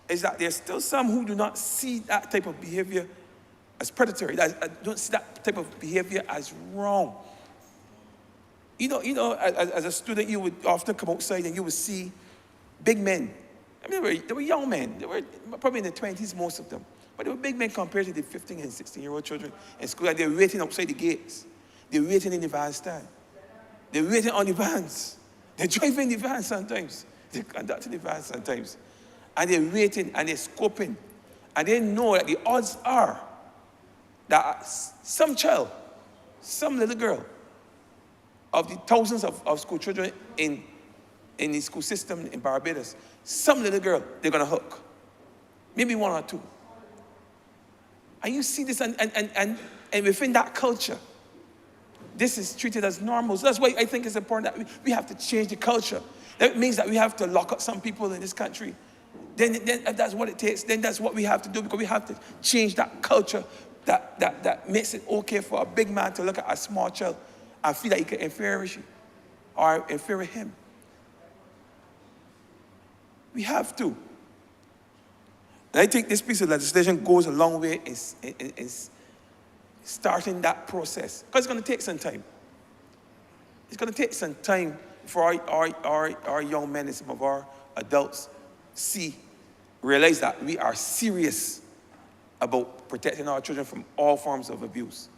is that there's still some who do not see that type of behavior as predatory, that don't see that type of behavior as wrong. You know, as a student, you would often come outside and you would see big men. I mean, they were young men. They were probably in their 20s, most of them. But they were big men compared to the 15 and 16-year-old children in school. And they were waiting outside the gates. They were waiting in the van stand. They were waiting on the vans. They're driving the van sometimes. They're conducting the van sometimes. And they're waiting and they're scoping. And they know that the odds are that some child, some little girl, of the thousands of school children in the school system in Barbados, some little girl they're going to hook. Maybe one or two. And you see this, and within that culture, this is treated as normal. So that's why I think it's important that we have to change the culture. That means that we have to lock up some people in this country. Then if that's what it takes, then that's what we have to do, because we have to change that culture that makes it okay for a big man to look at a small child and feel that he can inferior or inferior him. We have to. And I think this piece of legislation goes a long way in starting that process. Because it's going to take some time. It's going to take some time for our young men and some of our adults realize that we are serious about protecting our children from all forms of abuse.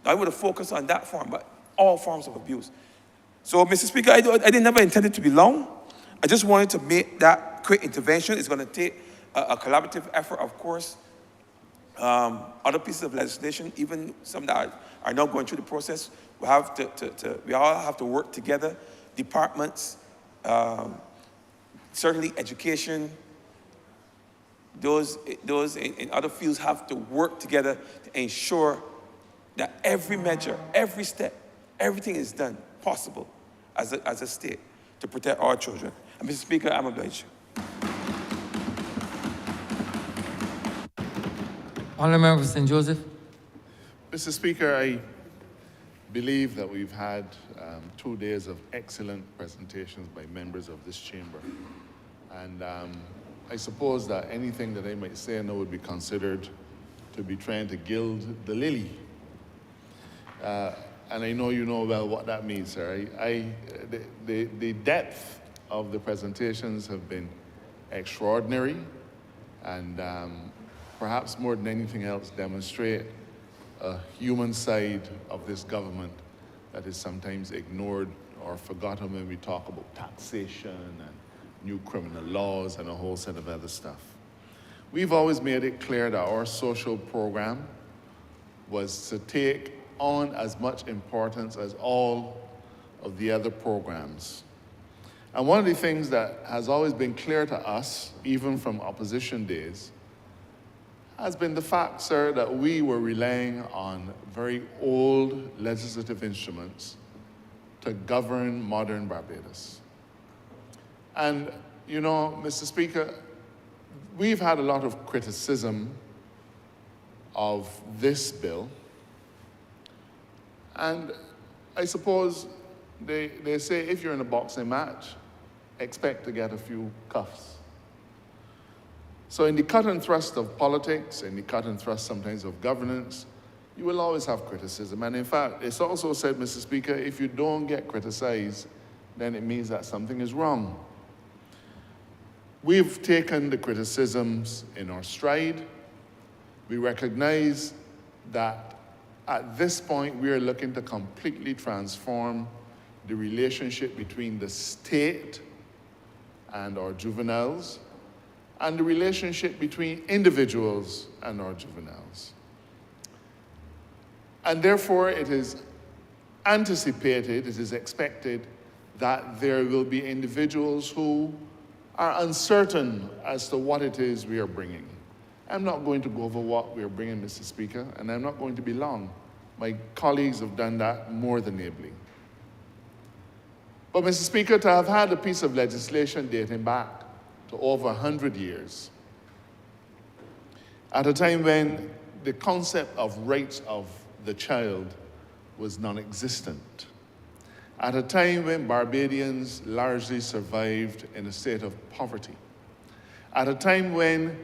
Now, I would have focused on that form, but all forms of abuse. So, Mr. Speaker, I didn't never intended to be long. I just wanted to make that quick intervention. It's going to take a collaborative effort, of course. Other pieces of legislation, even some that are now going through the process, we all have to work together. Departments, certainly education, those in other fields have to work together to ensure that every measure, every step, everything is done possible as a state to protect our children. And Mr. Speaker, I'm obliged. Honourable Member for St. Joseph. Mr. Speaker, I believe that we've had 2 days of excellent presentations by members of this chamber. And I suppose that anything that I might say now would be considered to be trying to gild the lily. And I know you know well what that means, sir. The depth of the presentations have been extraordinary, and perhaps more than anything else demonstrate a human side of this government that is sometimes ignored or forgotten when we talk about taxation and new criminal laws and a whole set of other stuff. We've always made it clear that our social program was to take on as much importance as all of the other programs. And one of the things that has always been clear to us, even from opposition days, has been the fact, sir, that we were relying on very old legislative instruments to govern modern Barbados. And you know, Mr. Speaker, we've had a lot of criticism of this bill. And I suppose they say if you're in a boxing match, expect to get a few cuffs. So in the cut and thrust of politics, in the cut and thrust sometimes of governance, you will always have criticism. And in fact, it's also said, Mr. Speaker, if you don't get criticized, then it means that something is wrong. We've taken the criticisms in our stride. We recognize that at this point, we are looking to completely transform the relationship between the state and our juveniles, and the relationship between individuals and our juveniles. And therefore, it is anticipated, it is expected that there will be individuals who are uncertain as to what it is we are bringing. I'm not going to go over what we are bringing, Mr. Speaker, and I'm not going to be long. My colleagues have done that more than ably. But, Mr. Speaker, to have had a piece of legislation dating back to over 100 years, at a time when the concept of rights of the child was non-existent, at a time when Barbadians largely survived in a state of poverty, at a time when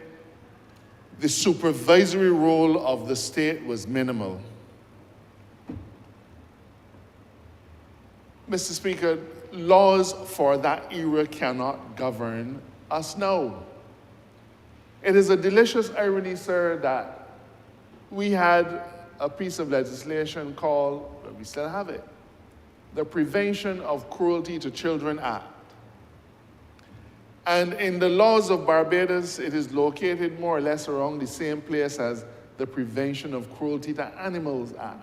the supervisory role of the state was minimal. Mr. Speaker, laws for that era cannot govern us now. It is a delicious irony, sir, that we had a piece of legislation called, but we still have it, the Prevention of Cruelty to Children Act. And in the laws of Barbados, it is located more or less around the same place as the Prevention of Cruelty to Animals Act.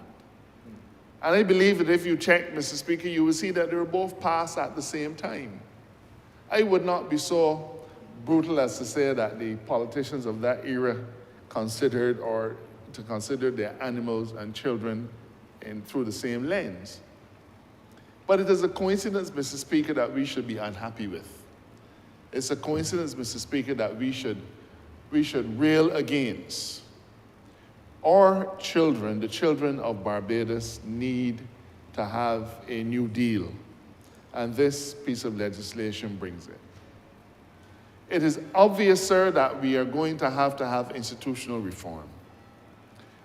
And I believe that if you check, Mr. Speaker, you will see that they were both passed at the same time. I would not be so brutal as to say that the politicians of that era considered or to consider their animals and children through the same lens. But it is a coincidence, Mr. Speaker, that we should be unhappy with. It's a coincidence, Mr. Speaker, that we should rail against. Our children, the children of Barbados, need to have a new deal. And this piece of legislation brings it. It is obvious, sir, that we are going to have institutional reform.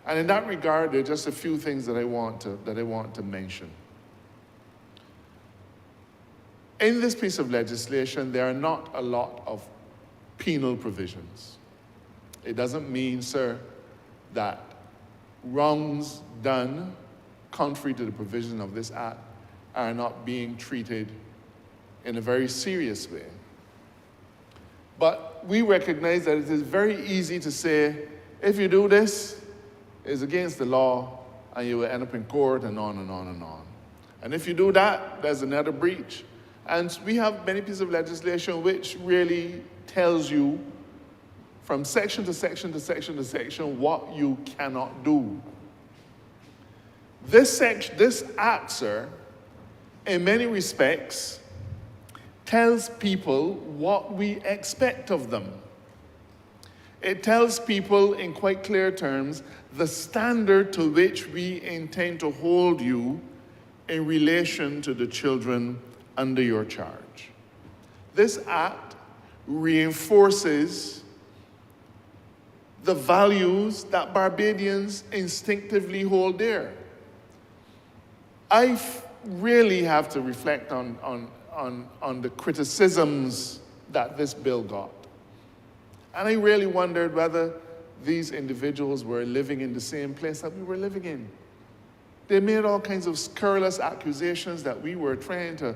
And in that regard, there are just a few things that I want to mention. In this piece of legislation, there are not a lot of penal provisions. It doesn't mean, sir, that wrongs done contrary to the provision of this act are not being treated in a very serious way. But we recognize that it is very easy to say, if you do this, it's against the law, and you will end up in court, and on and on and on. And if you do that, there's another breach. And we have many pieces of legislation which really tells you from section to section to section to section what you cannot do. This act, sir, in many respects, tells people what we expect of them. It tells people in quite clear terms the standard to which we intend to hold you in relation to the children under your charge. This act reinforces the values that Barbadians instinctively hold dear. I really have to reflect on the criticisms that this bill got. And I really wondered whether these individuals were living in the same place that we were living in. They made all kinds of scurrilous accusations that we were trying to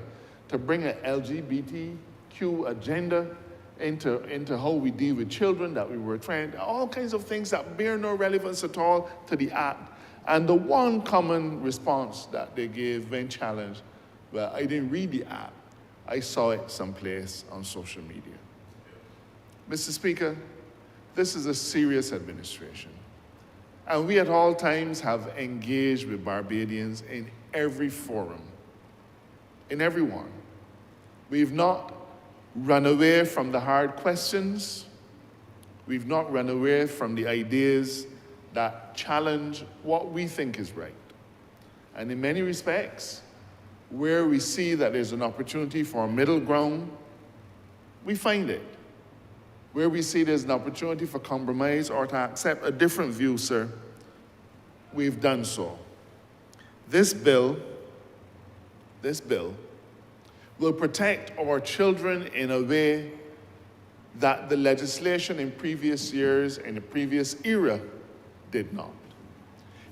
bring an LGBTQ agenda into how we deal with children, that we were trying, all kinds of things that bear no relevance at all to the act. And the one common response that they gave when challenged, well, I didn't read the act, I saw it someplace on social media. Mr. Speaker, this is a serious administration. And we at all times have engaged with Barbadians in every forum, in every one. We've not run away from the hard questions. We've not run away from the ideas that challenge what we think is right. And in many respects, where we see that there's an opportunity for a middle ground, we find it. Where we see there's an opportunity for compromise or to accept a different view, sir, we've done so. This bill will protect our children in a way that the legislation in previous years, in the previous era, did not.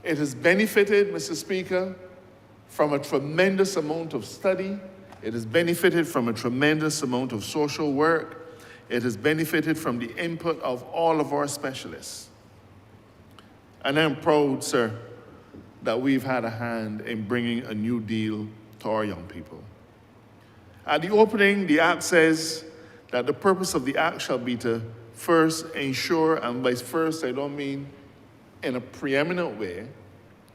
It has benefited, Mr. Speaker, from a tremendous amount of study. It has benefited from a tremendous amount of social work. It has benefited from the input of all of our specialists. And I'm proud, sir, that we've had a hand in bringing a new deal to our young people. At the opening, the Act says that the purpose of the Act shall be to first ensure, and by first I don't mean in a preeminent way,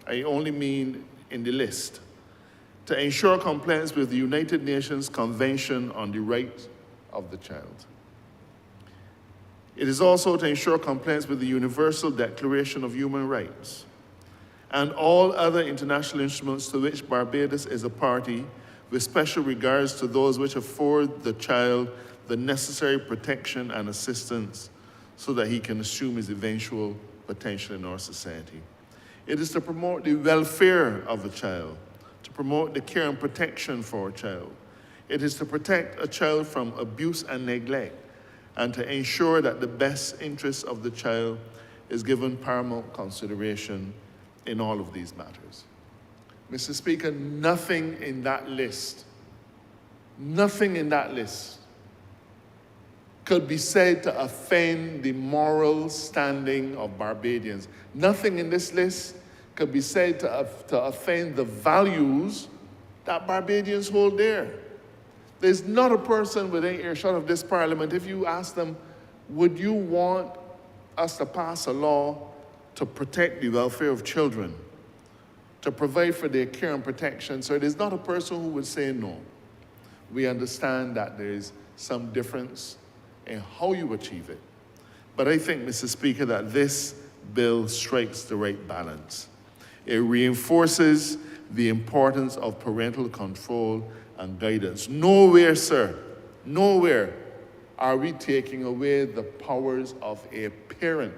I only mean in the list, to ensure compliance with the United Nations Convention on the Rights of the Child. It is also to ensure compliance with the Universal Declaration of Human Rights and all other international instruments to which Barbados is a party, with special regards to those which afford the child the necessary protection and assistance so that he can assume his eventual potential in our society. It is to promote the welfare of a child, to promote the care and protection for a child. It is to protect a child from abuse and neglect, and to ensure that the best interests of the child is given paramount consideration in all of these matters. Mr. Speaker, nothing in that list could be said to offend the moral standing of Barbadians. Nothing in this list could be said to offend the values that Barbadians hold dear. There's not a person within earshot of this Parliament, if you ask them, would you want us to pass a law to protect the welfare of children, to provide for their care and protection? So there's not a person who would say no. We understand that there is some difference in how you achieve it. But I think, Mr. Speaker, that this bill strikes the right balance. It reinforces the importance of parental control and guidance. Nowhere, sir, nowhere are we taking away the powers of a parent.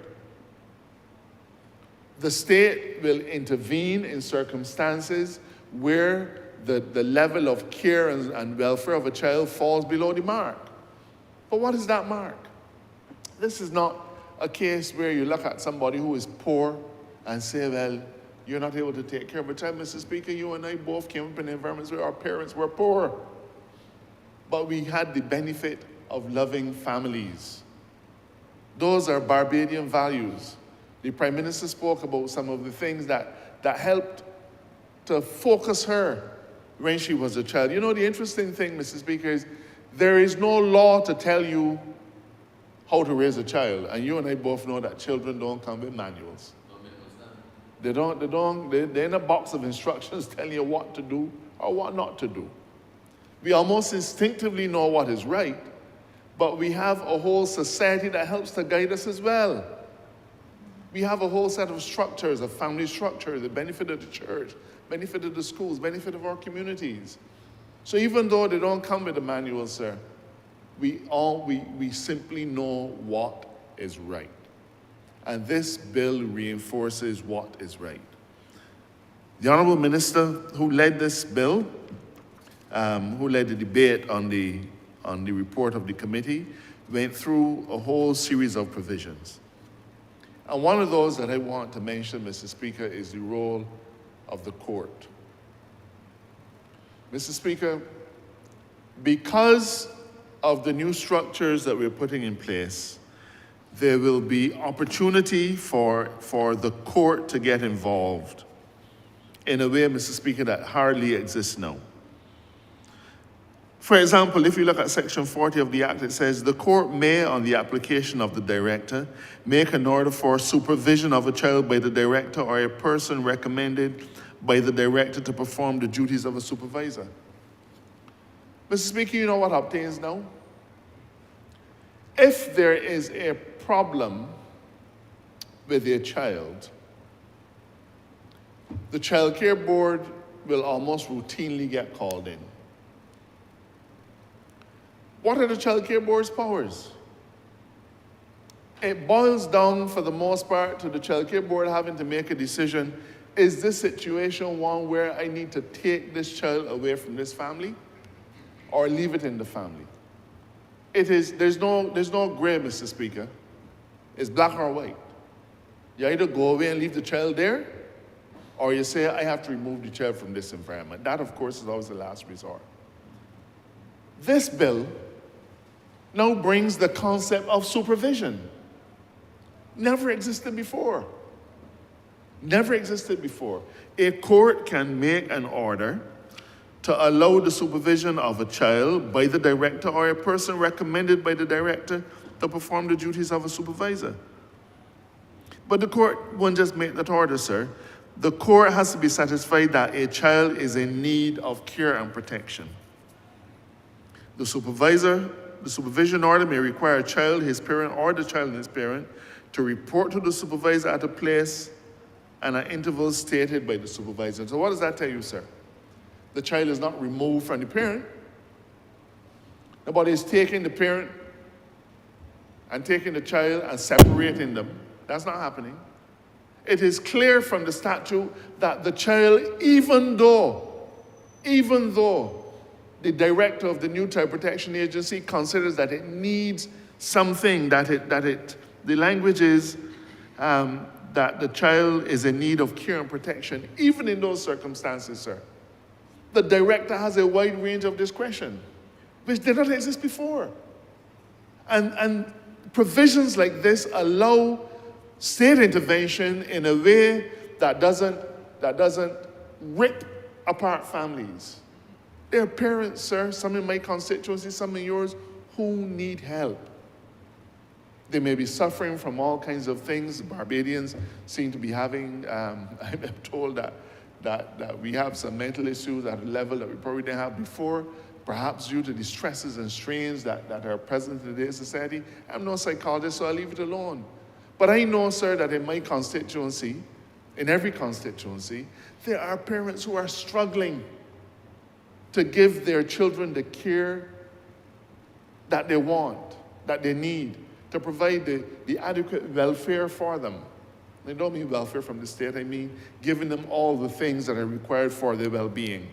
The state will intervene in circumstances where the level of care and welfare of a child falls below the mark. But what is that mark? This is not a case where you look at somebody who is poor and say, well, you're not able to take care of a child. Mr. Speaker, you and I both came up in environments where our parents were poor. But we had the benefit of loving families. Those are Barbadian values. The Prime Minister spoke about some of the things that helped to focus her when she was a child. You know, the interesting thing, Mr. Speaker, is there is no law to tell you how to raise a child. And you and I both know that children don't come with manuals. They're in a box of instructions telling you what to do or what not to do. We almost instinctively know what is right, but we have a whole society that helps to guide us as well. We have a whole set of structures, a family structure, the benefit of the church, benefit of the schools, benefit of our communities. So even though they don't come with a manual, sir, we simply know what is right. And this bill reinforces what is right. The Honourable Minister who led this bill, who led the debate on the report of the committee, went through a whole series of provisions. And one of those that I want to mention, Mr. Speaker, is the role of the court. Mr. Speaker, because of the new structures that we're putting in place, there will be opportunity for the court to get involved in a way, Mr. Speaker, that hardly exists now. For example, if you look at Section 40 of the Act, it says, the court may, on the application of the director, make an order for supervision of a child by the director or a person recommended by the director to perform the duties of a supervisor. Mr. Speaker, you know what obtains now? If there is a problem with a child, the child care board will almost routinely get called in. What are the child care board's powers? It boils down, for the most part, to the child care board having to make a decision. Is this situation one where I need to take this child away from this family or leave it in the family? There's no gray, Mr. Speaker. It's black or white. You either go away and leave the child there, or you say, I have to remove the child from this environment. That, of course, is always the last resort. This bill now brings the concept of supervision. Never existed before. Never existed before. A court can make an order to allow the supervision of a child by the director or a person recommended by the director to perform the duties of a supervisor. But the court won't just make that order, sir. The court has to be satisfied that a child is in need of care and protection. The supervision order may require a child, his parent, or the child and his parent to report to the supervisor at a place and at intervals stated by the supervisor. So what does that tell you, sir? The child is not removed from the parent. Nobody is taking the parent and taking the child and separating them. That's not happening. It is clear from the statute that the child, even though the director of the New Child Protection Agency considers that it needs something, the language is that the child is in need of care and protection, even in those circumstances, sir. The director has a wide range of discretion, which did not exist before. And provisions like this allow state intervention in a way that doesn't rip apart families. There are parents, sir, some in my constituency, some in yours, who need help. They may be suffering from all kinds of things. Barbadians seem to be having, I'm told that we have some mental issues at a level that we probably didn't have before, perhaps due to the stresses and strains that are present in today's society. I'm no psychologist, so I'll leave it alone. But I know, sir, that in my constituency, in every constituency, there are parents who are struggling to give their children the care that they want, that they need, to provide the adequate welfare for them. I don't mean welfare from the state, I mean giving them all the things that are required for their well-being.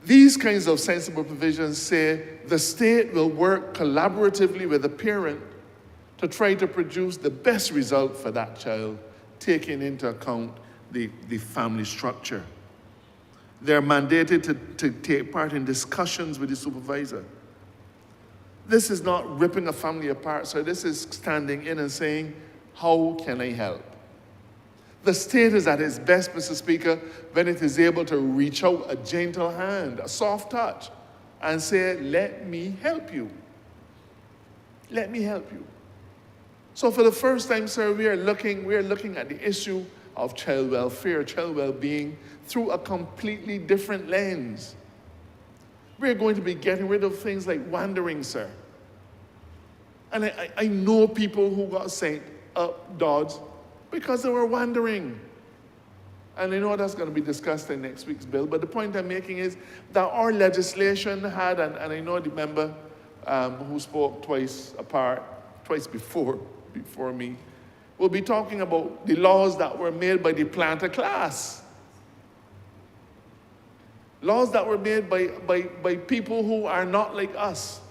These kinds of sensible provisions say the state will work collaboratively with the parent to try to produce the best result for that child, taking into account the family structure. They're mandated to take part in discussions with the supervisor. This is not ripping a family apart, so this is standing in and saying, how can I help? The state is at its best, Mr. Speaker, when it is able to reach out a gentle hand, a soft touch, and say, let me help you. Let me help you. So for the first time, sir, we are looking at the issue of child welfare, child well-being, through a completely different lens. We're going to be getting rid of things like wandering, sir. And I know people who got sent up Dodds because they were wandering. And I know that's going to be discussed in next week's bill, but the point I'm making is that our legislation had, and I know the member who spoke twice before me, will be talking about the laws that were made by the planter class. Laws that were made by people who are not like us,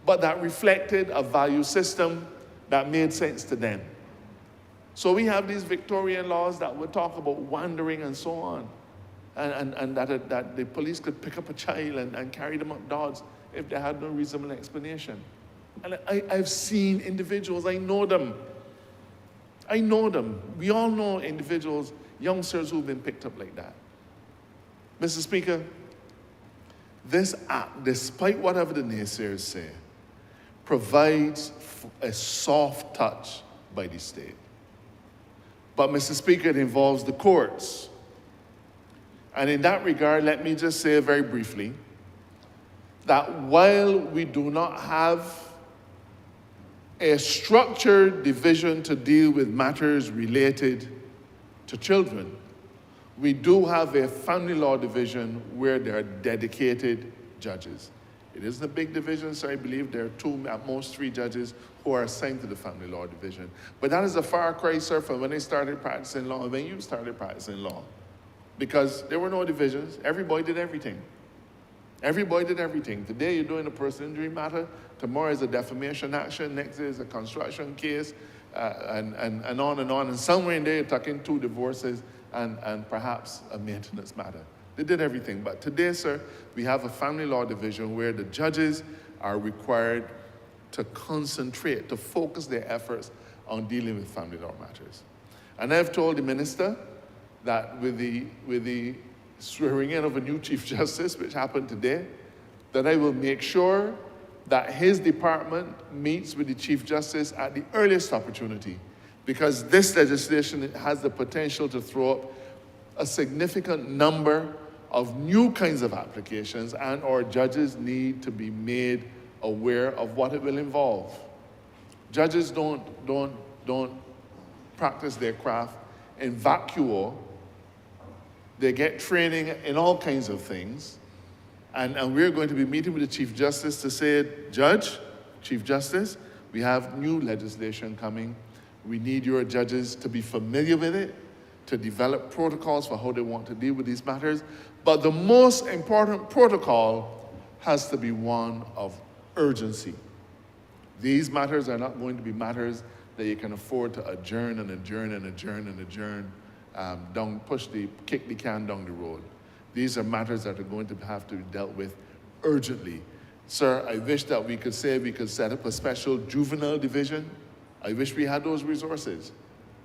but that reflected a value system that made sense to them. So we have these Victorian laws that would talk about wandering and so on, and that the police could pick up a child and carry them up Dodds if they had no reasonable explanation. And I've seen individuals, I know them. We all know individuals, youngsters who've been picked up like that. Mr. Speaker, this act, despite whatever the naysayers say, provides a soft touch by the state. But, Mr. Speaker, it involves the courts. And in that regard, let me just say very briefly that while we do not have a structured division to deal with matters related to children, we do have a family law division where there are dedicated judges. It isn't a big division, so I believe there are 2, at most 3 judges who are assigned to the family law division. But that is a far cry, sir, from when I started practicing law and when you started practicing law. Because there were no divisions. Everybody did everything. Everybody did everything. Today you're doing a personal injury matter. Tomorrow is a defamation action. Next is a construction case, and on and on. And somewhere in there you're tucking 2 divorces and perhaps a maintenance matter. They did everything. But today, sir, we have a family law division where the judges are required to concentrate, to focus their efforts on dealing with family law matters. And I've told the minister that with the swearing in of a new Chief Justice, which happened today, that I will make sure that his department meets with the Chief Justice at the earliest opportunity, because this legislation has the potential to throw up a significant number of new kinds of applications, and our judges need to be made aware of what it will involve. Judges don't practice their craft in vacuo. They get training in all kinds of things. And we're going to be meeting with the Chief Justice to say, Judge, Chief Justice, we have new legislation coming. We need your judges to be familiar with it, to develop protocols for how they want to deal with these matters. But the most important protocol has to be one of urgency. These matters are not going to be matters that you can afford to adjourn and adjourn and adjourn and adjourn, kick the can down the road. These are matters that are going to have to be dealt with urgently. Sir, I wish that we could set up a special juvenile division. I wish we had those resources.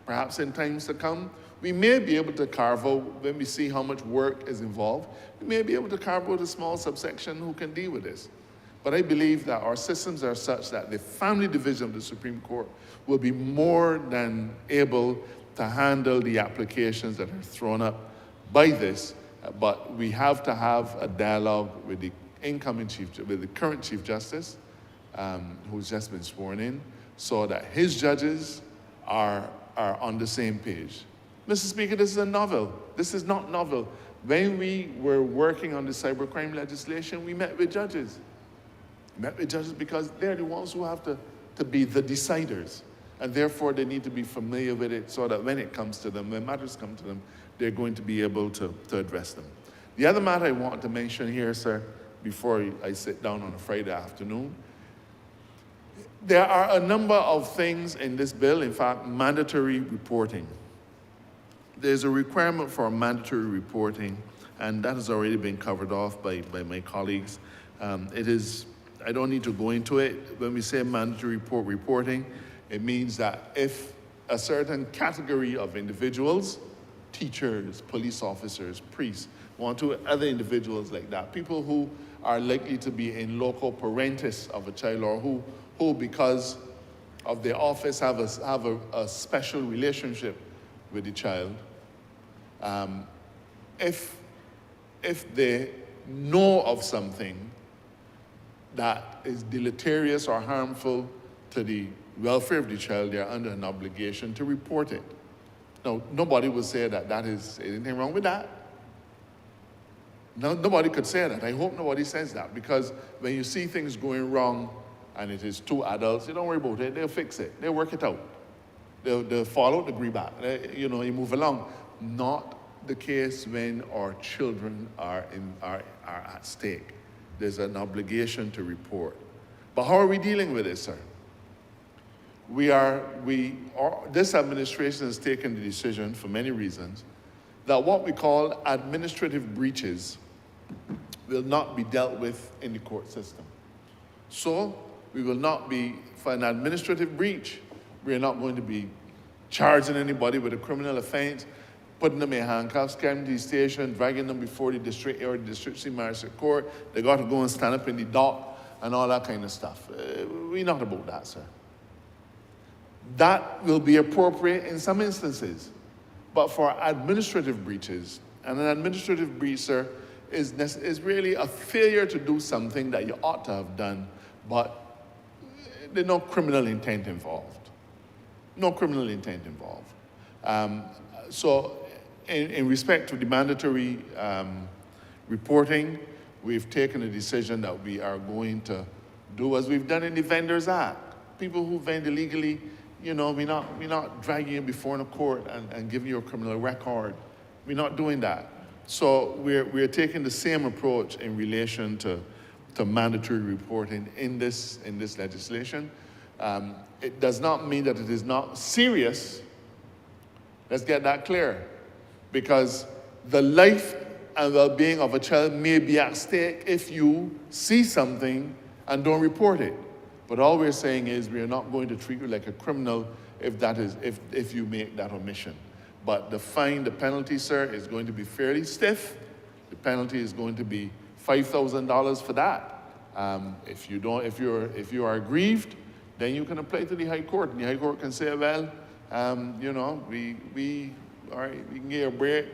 Perhaps in times to come, we may be able to carve out, when we see how much work is involved, we may be able to carve out a small subsection who can deal with this. But I believe that our systems are such that the family division of the Supreme Court will be more than able to handle the applications that are thrown up by this. But we have to have a dialogue with the current Chief Justice, who's just been sworn in, so that his judges are on the same page. Mr. Speaker, this is a novel. This is not novel. When we were working on the cybercrime legislation, we met with judges. We met with judges because they're the ones who have to be the deciders. And therefore, they need to be familiar with it so that when it comes to them, when matters come to them, they're going to be able to address them. The other matter I want to mention here, sir, before I sit down on a Friday afternoon, there are a number of things in this bill, in fact, mandatory reporting. There's a requirement for mandatory reporting, and that has already been covered off by my colleagues. I don't need to go into it. When we say mandatory reporting, it means that if a certain category of individuals, teachers, police officers, priests, other individuals like that, people who are likely to be in loco parentis of a child, or who because of their office have a special relationship with the child, if they know of something that is deleterious or harmful to the welfare of the child, they're under an obligation to report it. Now, nobody will say that that is anything wrong with that. No, nobody could say that. I hope nobody says that, because when you see things going wrong and it is 2 adults, you don't worry about it. They'll fix it. They'll work it out. They'll follow the agree back. You move along. Not the case when our children are at stake. There's an obligation to report. But how are we dealing with this, sir? This administration has taken the decision, for many reasons, that what we call administrative breaches will not be dealt with in the court system. So we will not be, for an administrative breach, we're not going to be charging anybody with a criminal offense, putting them in handcuffs, carrying them to the station, dragging them before the district or the district magistrate court. They got to go and stand up in the dock and all that kind of stuff. We're not about that, sir. That will be appropriate in some instances. But for administrative breaches, and an administrative breach, sir, is really a failure to do something that you ought to have done, but there's no criminal intent involved. No criminal intent involved. So in respect to the mandatory reporting, we've taken a decision that we are going to do as we've done in the Vendors Act. People who vend illegally, we're not dragging you before a court and giving you a criminal record. We're not doing that. So we're taking the same approach in relation to mandatory reporting in this legislation. It does not mean that it is not serious. Let's get that clear. Because the life and well-being of a child may be at stake if you see something and don't report it. But all we're saying is we're not going to treat you like a criminal if you make that omission. But the fine, the penalty, sir, is going to be fairly stiff. The penalty is going to be $5,000 for that. If you are aggrieved, then you can apply to the High Court, and the High Court can say, well, we can give you a break.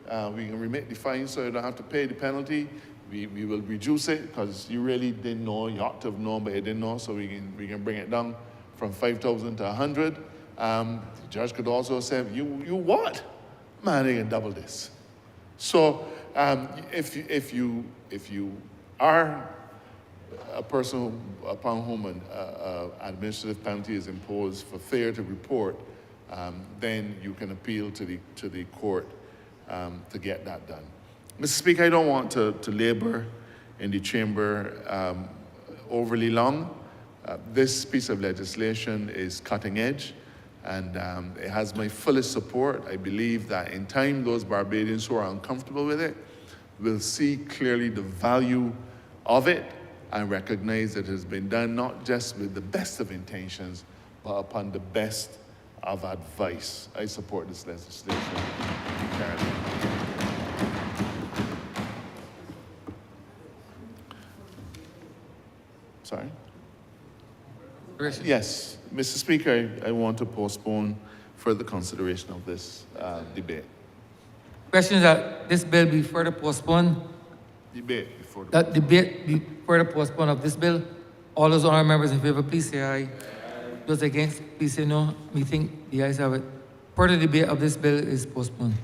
We can remit the fine so you don't have to pay the penalty. We will reduce it because you really didn't know. You ought to have known, but you didn't know, so we can bring it down from 5,000 to 100. The judge could also say, you what? Man, they can double this. So if you are a person upon whom an administrative penalty is imposed for failure to report, then you can appeal to the court to get that done. Mr. Speaker, I don't want to labor in the chamber overly long. This piece of legislation is cutting edge, and it has my fullest support. I believe that in time, those Barbadians who are uncomfortable with it will see clearly the value of it and recognize that it has been done not just with the best of intentions, but upon the best of advice. I support this legislation. Sorry? Yes, Mr. Speaker, I want to postpone further consideration of this debate. Question is that this bill be further postponed. Debate before the That debate be further postponed of this bill. All those honourable members in favour, please say aye. Those against, please say no. We think the ayes have it. Further debate of this bill is postponed.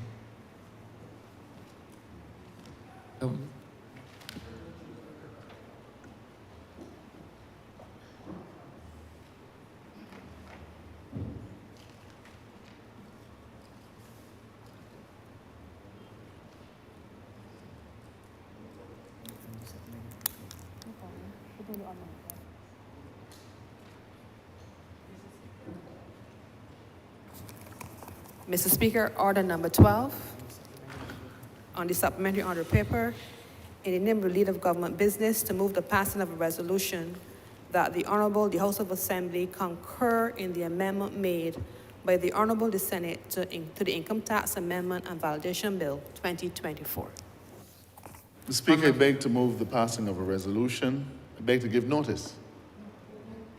Mr. Speaker, order number 12 on the supplementary order paper in the name of the leader of government business to move the passing of a resolution that the Honourable, the House of Assembly concur in the amendment made by the Honourable, the Senate to the Income Tax Amendment and Validation Bill 2024. Mr. Speaker, I beg to move the passing of a resolution. I beg to give notice.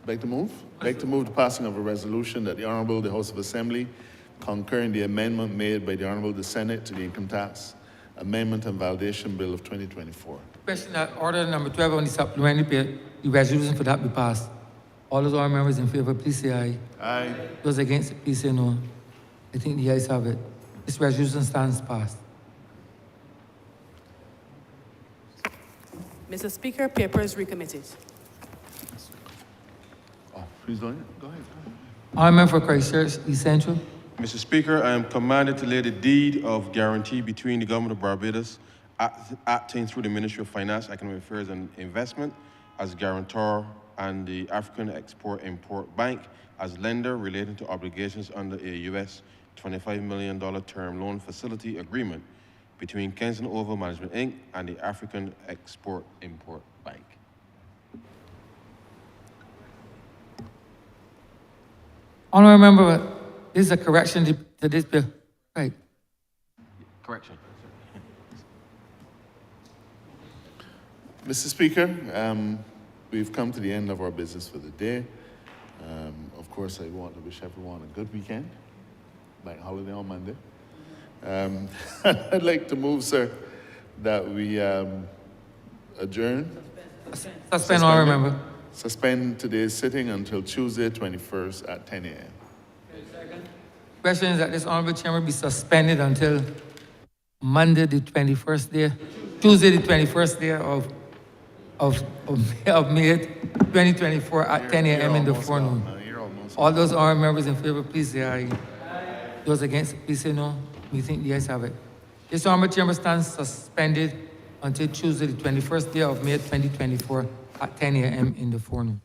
Beg to move? Beg to move the passing of a resolution that the Honourable, the House of Assembly concur in the amendment made by the Honourable, the Senate to the Income Tax Amendment and Validation Bill of 2024. Question that order number 12 on the supplementary bill, the resolution for that be passed. All those honourable members in favour, please say aye. Aye. Those against, please say no. I think the ayes have it. This resolution stands passed. Mr. Speaker, paper is recommitted. Oh, please don't. Go ahead. Honourable member for Christchurch, East Central. Mr. Speaker, I am commanded to lay the deed of guarantee between the Government of Barbados, acting through the Ministry of Finance, Economic Affairs and Investment as guarantor, and the African Export-Import Bank as lender relating to obligations under a US $25 million term loan facility agreement between Kensington Oval Management, Inc. and the African Export-Import Bank. Honourable member, this is a correction to this bill. Right. Correction. Mr. Speaker, we've come to the end of our business for the day. Of course, I want to wish everyone a good weekend. Bank holiday on Monday. I'd like to move, sir, that we adjourn, Suspend, honorable member. suspend today's sitting until Tuesday, 21st at 10 a.m. Question is that this honorable chamber be suspended until Monday, the 21st day, Tuesday, the 21st day of May 2024 at 10 a.m. in the forenoon. All those honorable members in favor, please say aye. Those against, please say no. We think the ayes have it. This honorable chamber stands suspended until Tuesday, the 21st day of May 2024 at 10 a.m. in the forenoon.